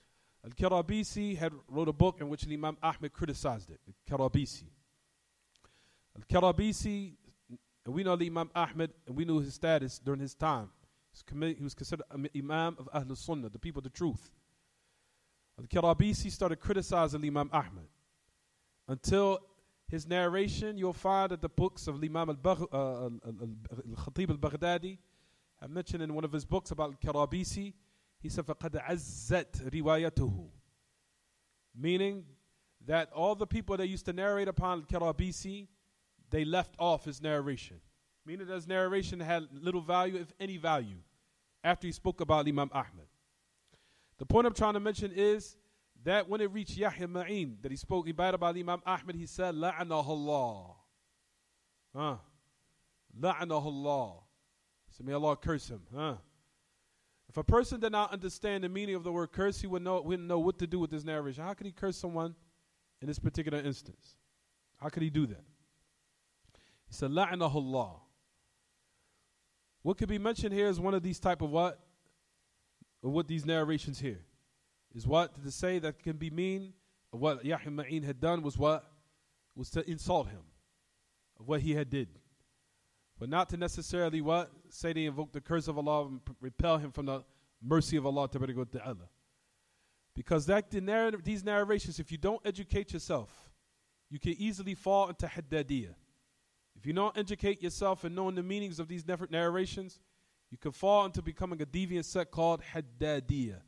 Al-Karabisi had wrote a book in which Imam Ahmed criticized it. Al-Karabisi. Al-Karabisi, and we know the Imam Ahmed, and we knew his status during his time. He was considered Imam of Ahlul Sunnah, the people of the truth. Al-Karabisi started criticizing Imam Ahmed until his narration. You'll find that the books of Imam Al-Khatib al-Baghdadi, I mentioned in one of his books about Al-Karabisi, he said, فَقَدْ عَزَّتْ رِوَايَتُهُ, meaning that all the people that used to narrate upon Al-Karabisi, they left off his narration. Meaning that his narration had little value, if any value, after he spoke about Imam Ahmed. The point I'm trying to mention is that when it reached Yahya Ma'in, that he spoke about Imam Ahmed, he said, لَعَنَهُ اللَّهُ. لَعَنَهُ اللَّهُ. He said, may Allah curse him. If a person did not understand the meaning of the word curse, he wouldn't know what to do with this narration. How could he curse someone in this particular instance? How could he do that? He said, لَعَنَهُ اللَّهُ. What could be mentioned here is one of these type of what? Or what these narrations here is what to say that can be mean of what Yahya Ma'in had done was what? Was to insult him of what he had did. But not to necessarily what? Say they invoke the curse of Allah and repel him from the mercy of Allah Ta'ala. Because these narrations, if you don't educate yourself, you can easily fall into haddadiyah. If you don't educate yourself and knowing the meanings of these different narrations, you can fall into becoming a deviant sect called haddadiyah.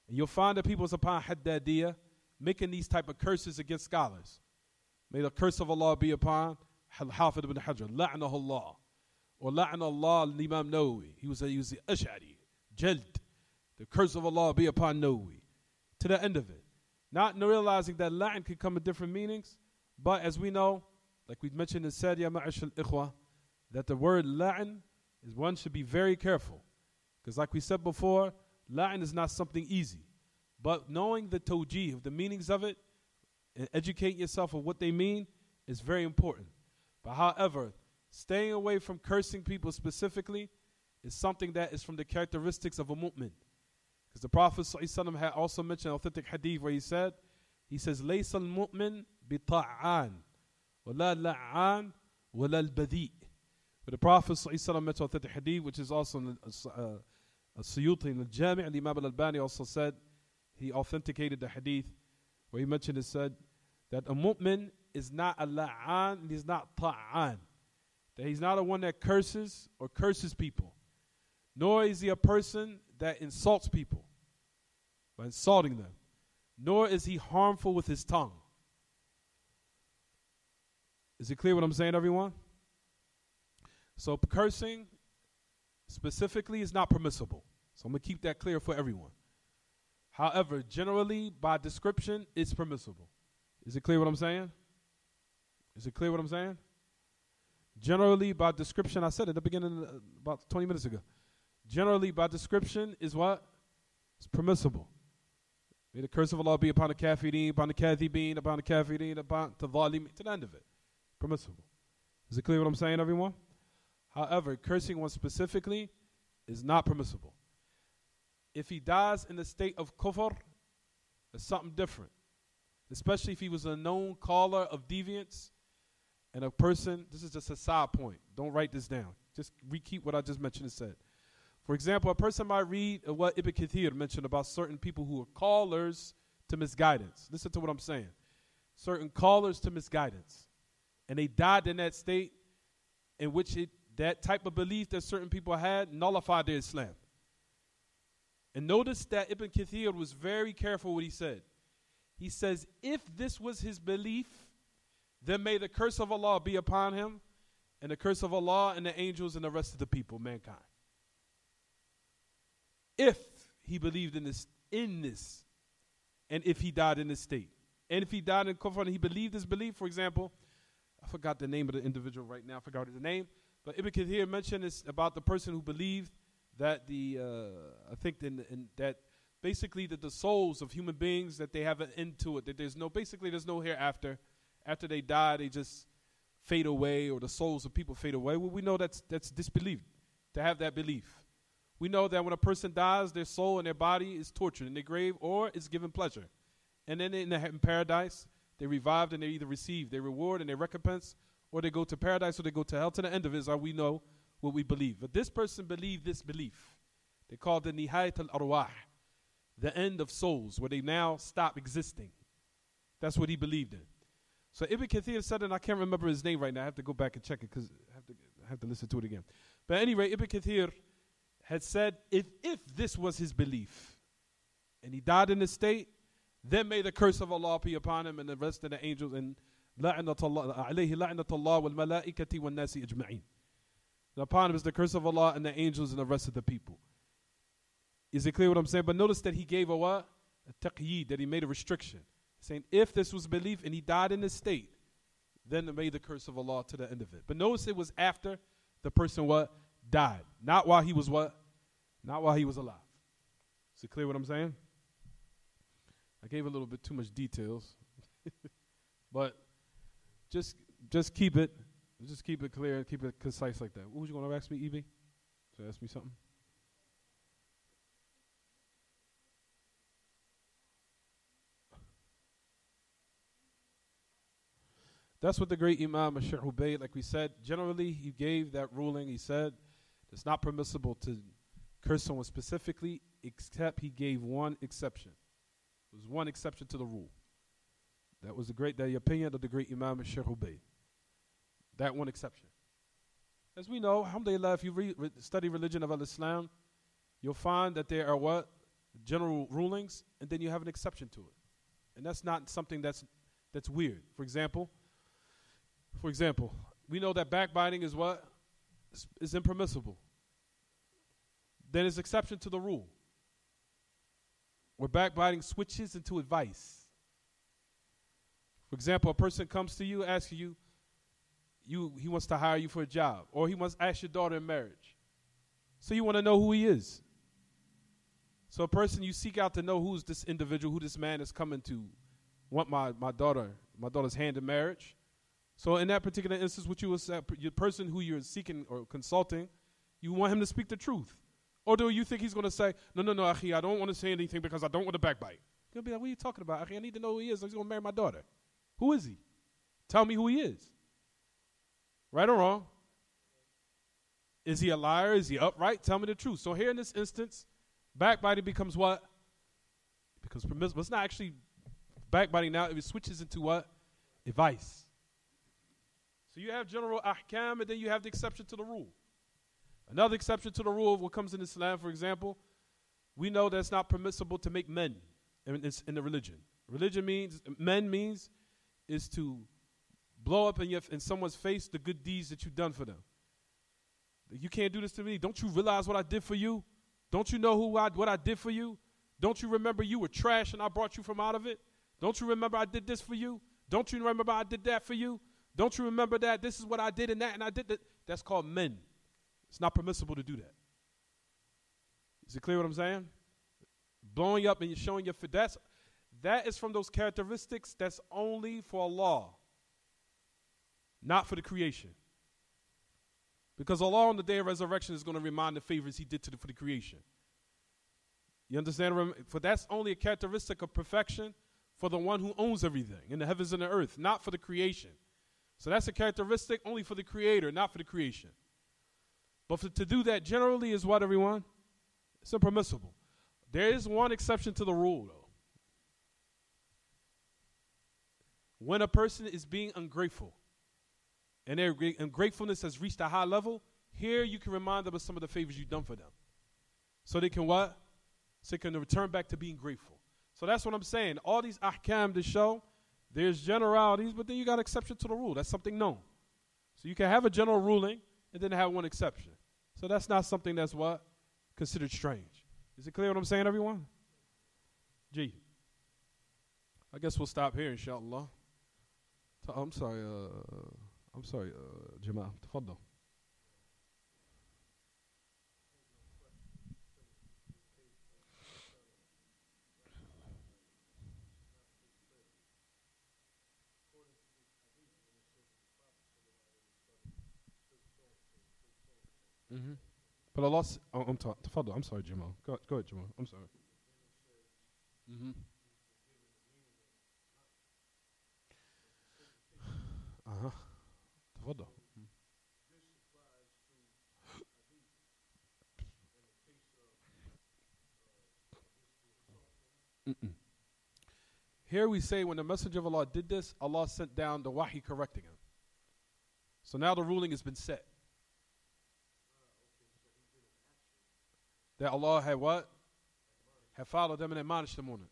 And you'll find that people upon haddadiyah making these type of curses against scholars. May the curse of Allah be upon Al-Hafid ibn Hajar, la'anahu Allah, or la'ana Allah al-Imam Nawawi. He was the Ash'ari, Jald. The curse of Allah be upon Nawawi. To the end of it. Not realizing that la'an can come in different meanings, but as we know, like we mentioned and said, Ya ma'ashal ikhwa, that the word la'an is one should be very careful. Because like we said before, la'an is not something easy. But knowing the tawjih, of the meanings of it, and educating yourself of what they mean is very important. But however, staying away from cursing people specifically is something that is from the characteristics of a mu'min. Because the Prophet ﷺ had also mentioned authentic hadith where he says, لَيْسَ الْمُؤْمِن بِطَعَّانٍ وَلَا لَعَّانٍ وَلَا الْبَذِيءٍ. But the Prophet ﷺ mentioned authentic hadith, which is also in Suyuti in the Jami', and Imam al-Albani also said, he authenticated the hadith where he mentioned and said that a mu'min is not a la'an, and he's not ta'an. That he's not a one that curses or curses people. Nor is he a person that insults people by insulting them. Nor is he harmful with his tongue. Is it clear what I'm saying, everyone? So cursing specifically is not permissible. So I'm going to keep that clear for everyone. However, generally, by description, it's permissible. Is it clear what I'm saying? Is it clear what I'm saying? Generally, by description, I said at the beginning about 20 minutes ago. Generally, by description is what? It's permissible. May the curse of Allah be upon the kafirin, upon the kathibin, upon the kafirin, upon the dhalim, to the end of it. Permissible. Is it clear what I'm saying, everyone? However, cursing one specifically is not permissible. If he dies in the state of kufr, it's something different. Especially if he was a known caller of deviance and a person, this is just a side point. Don't write this down. Just repeat what I just mentioned and said. For example, a person might read what Ibn Kathir mentioned about certain people who are callers to misguidance. Listen to what I'm saying. Certain callers to misguidance. And they died in that state in which that type of belief that certain people had nullified their Islam. And notice that Ibn Kathir was very careful what he said. He says, if this was his belief, then may the curse of Allah be upon him, and the curse of Allah and the angels and the rest of the people, mankind. If he believed in this, and if he died in this state. And if he died in kufr and he believed this belief, for example, I forgot the name of the individual right now, I forgot his name, but Ibn Kathir mentioned this about the person who believed that I think that basically that the souls of human beings, that they have an end to it, that there's no hereafter. After they die, they just fade away, or the souls of people fade away. Well, we know that's disbelief, to have that belief. We know that when a person dies, their soul and their body is tortured in the grave or is given pleasure. And then in paradise, they revived and they either receive their reward and their recompense, or they go to paradise or they go to hell. To the end of it is how we know what we believe. But this person believed this belief. They called it Nihayat al-Arwah, the end of souls, where they now stop existing. That's what he believed in. So Ibn Kathir said, and I can't remember his name right now. I have to go back and check it because I have to listen to it again. But anyway, Ibn Kathir had said, if this was his belief, and he died in this state, then may the curse of Allah be upon him and the rest of the angels, and alayhi la'natullah wal malaikati wal nasi ajma'in. Upon him is the curse of Allah and the angels and the rest of the people. Is it clear what I'm saying? But notice that he gave a what? A taqyeed, that he made a restriction. Saying if this was belief and he died in this state, then it made the curse of Allah to the end of it. But notice it was after the person what? Died. Not while he was what? Not while he was alive. Is it clear what I'm saying? I gave a little bit too much details. But just keep it clear and keep it concise like that. What was you going to ask me, Evie? So ask me something. That's what the great Imam Sheikh Ubayd, like we said, generally he gave that ruling. He said it's not permissible to curse someone specifically, except he gave one exception. There was one exception to the rule. That was the opinion of the great Imam Sheikh Ubayd. That one exception. As we know, alhamdulillah, if you study religion of al-Islam, you'll find that there are what? General rulings, and then you have an exception to it. And that's not something that's weird. For example, we know that backbiting is what? Is impermissible. Then there's exception to the rule, where backbiting switches into advice. For example, a person comes to you, asks you, he wants to hire you for a job, or he wants to ask your daughter in marriage. So you want to know who he is. So a person, you seek out to know who's this individual, who this man is coming to want my daughter's hand in marriage. So in that particular instance, your person who you're seeking or consulting, you want him to speak the truth. Or do you think he's going to say, no, Akhi, I don't want to say anything because I don't want to backbite. He'll be like, what are you talking about, Akhi? I need to know who he is. He's going to marry my daughter. Who is he? Tell me who he is. Right or wrong? Is he a liar? Is he upright? Tell me the truth. So here in this instance, backbiting becomes what? It becomes permissible. It's not actually backbiting now. It switches into what? Advice. So you have general ahkam, and then you have the exception to the rule. Another exception to the rule of what comes in Islam, for example, we know that it's not permissible to make men in the religion. Men means is to blow up in someone's face the good deeds that you've done for them. You can't do this to me. Don't you realize what I did for you? Don't you know what I did for you? Don't you remember you were trash and I brought you from out of it? Don't you remember I did this for you? Don't you remember I did that for you? Don't you remember that this is what I did and I did that? That's called men. It's not permissible to do that. Is it clear what I'm saying? Blowing up and you're showing your fit. That is from those characteristics that's only for Allah, not for the creation. Because Allah on the day of resurrection is going to remind the favors he did for the creation. You understand? For that's only a characteristic of perfection for the one who owns everything in the heavens and the earth, not for the creation. So that's a characteristic only for the creator, not for the creation. But to do that generally is what, everyone? It's impermissible. There is one exception to the rule, though. When a person is being ungrateful, and their ungratefulness has reached a high level, here you can remind them of some of the favors you've done for them. So they can what? So they can return back to being grateful. So that's what I'm saying. All these ahkam to show, there's generalities, but then you got exception to the rule. That's something known. So you can have a general ruling and then have one exception. So that's not something that's what? Considered strange. Is it clear what I'm saying, everyone? Gee. I guess we'll stop here, inshallah. I'm sorry, Jamal. Tafadal. Mm-hmm. But Allah, I'm sorry, Jamal. Go ahead, Jamal. I'm sorry. Mm-hmm. Uh-huh. تفضل. Mm-mm. Here we say when the Messenger of Allah did this, Allah sent down the wahi correcting him. So now the ruling has been set. That Allah had what? Had followed them and admonished them on it.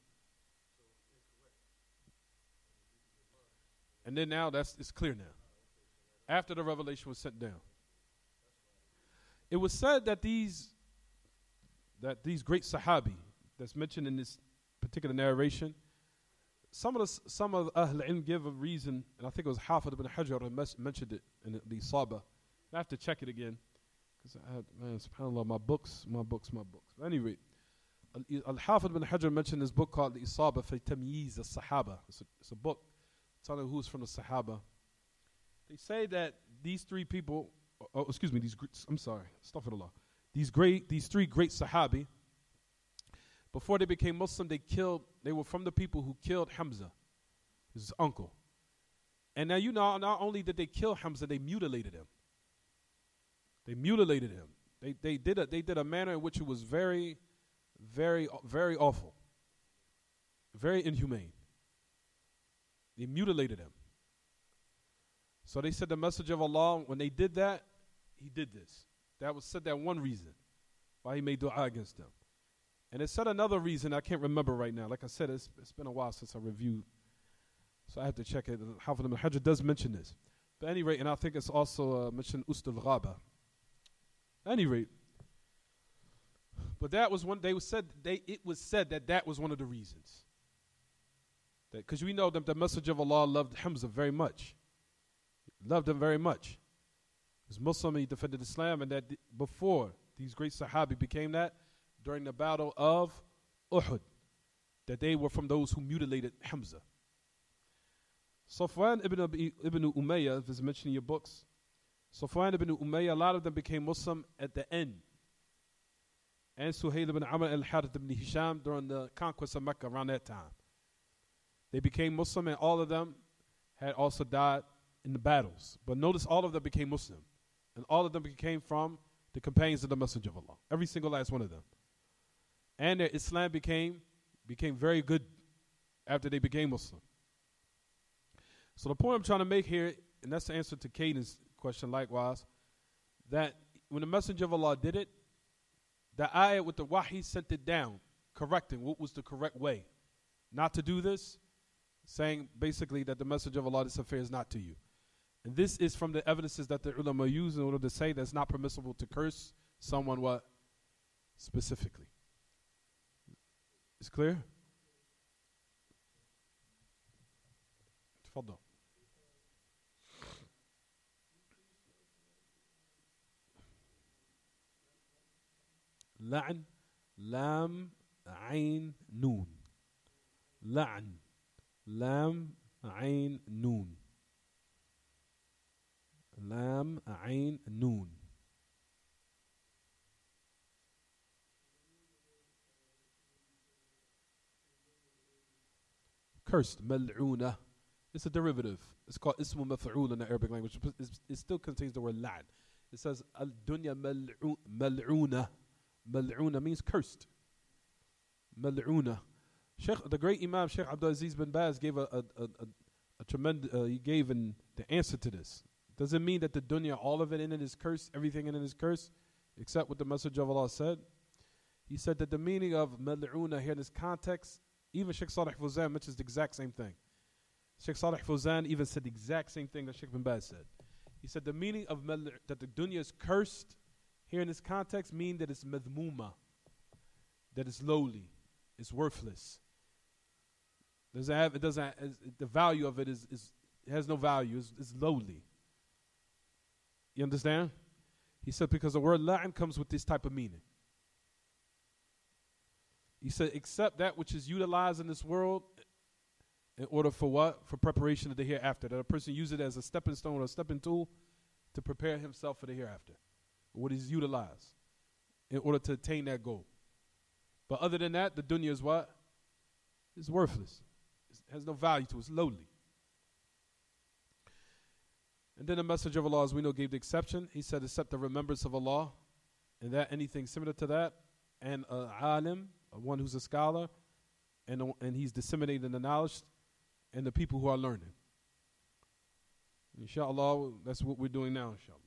And then now it's clear now. After the revelation was sent down. It was said that these great Sahabi that's mentioned in this particular narration, some of Ahl Ilm give a reason, and I think it was Hafid ibn Hajar mentioned it in the Isaba. I have to check it again. Because subhanAllah, my books. But anyway, Al-Hafid ibn Hajar mentioned this book called the Isaba fi Tamyiz al-Sahaba. It's a book telling who's from the Sahaba. They say that these three people, astaghfirullah, these three great Sahabi, before they became Muslim, they were from the people who killed Hamzah, his uncle. And now not only did they kill Hamzah, they mutilated him. They did a manner in which it was very, very, very awful, very inhumane. They mutilated him. So they said the Messenger of Allah, when they did that, he did this. That was said that one reason why he made dua against them. And it said another reason I can't remember right now. Like I said, it's been a while since I reviewed, so I have to check it. Hafid ibn Hajar does mention this. But at any rate, and I think it's also mentioned Ust al-Ghaba. At any rate, but that was one. It was said that was one of the reasons. Because we know that the Messenger of Allah loved Hamzah very much. Loved him very much. He was Muslim, he defended Islam, and that before these great Sahabi became that, during the battle of Uhud, that they were from those who mutilated Hamzah. Safwan ibn Umayyah, if it's mentioned in your books, Safwan ibn Umayyah, a lot of them became Muslim at the end. And Suhail ibn Amr al-Harith ibn Hisham during the conquest of Mecca around that time. They became Muslim, and all of them had also died in the battles. But notice all of them became Muslim. And all of them came from the companions of the Messenger of Allah. Every single last one of them. And their Islam became very good after they became Muslim. So the point I'm trying to make here, and that's the answer to Caden's question likewise, that when the Messenger of Allah did it, the ayah with the wahi sent it down, correcting what was the correct way. Not to do this, saying basically that the Messenger of Allah, this affair is not to you. And this is from the evidences that the ulama use in order to say that it's not permissible to curse someone what? Specifically. It's clear? تفضل. لعن لام عين نون. لعن لام عين نون. لام عين نون. Cursed, mal'una. It's a derivative. It's called ismu maf'ul in the Arabic language. It still contains the word la'an. It says al-dunya mal'una. Mal'una means cursed. Mal'una. The great Imam Sheikh AbdurRazzaaq bin Baz gave a tremendous, he gave the answer to this. Does it mean that the dunya, all of it in it is cursed, everything in it is cursed, except what the Messenger of Allah said? He said that the meaning of mal'una here in this context, even Sheikh Salih Fawzan mentions the exact same thing. Sheikh Salih Fawzan even said the exact same thing that Sheikh bin Baz said. He said the meaning of that the dunya is cursed here in this context mean that it's madhmuma, that it's lowly, it's worthless. The value of it it has no value, it's lowly. You understand? He said because the word la'an comes with this type of meaning. He said, except that which is utilized in this world in order for what? For preparation of the hereafter. That a person uses it as a stepping stone or a stepping tool to prepare himself for the hereafter. what is utilized in order to attain that goal. But other than that, the dunya is what? It's worthless. It has no value to it. It's lowly. And then the Messenger of Allah, as we know, gave the exception. He said, except the remembrance of Allah, and that anything similar to that, and a alim, one who's a scholar, and he's disseminating the knowledge, and the people who are learning. Inshallah, that's what we're doing now, inshallah.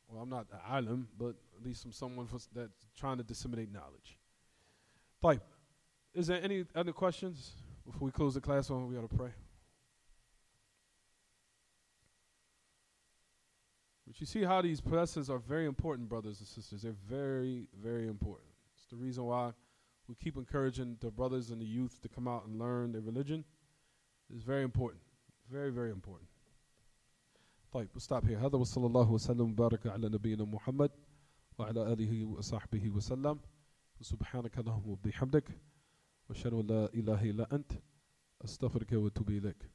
Well, I'm not an alim, but at least I'm someone that's trying to disseminate knowledge. طيب. Is there any other questions before we close the class, or we ought to pray? But you see how these lessons are very important, brothers and sisters. They're very, very important. It's the reason why we keep encouraging the brothers and the youth to come out and learn their religion. It's very important. Very, very important. طيب, we'll stop here. هذا وصلى الله وسلم وبارك على نبينا محمد وعلى آله وصحبه وسلم وسبحانك اللهم وبحمدك وأشهد أن لا إله إلا أنت أستغفرك وأتوب إليك.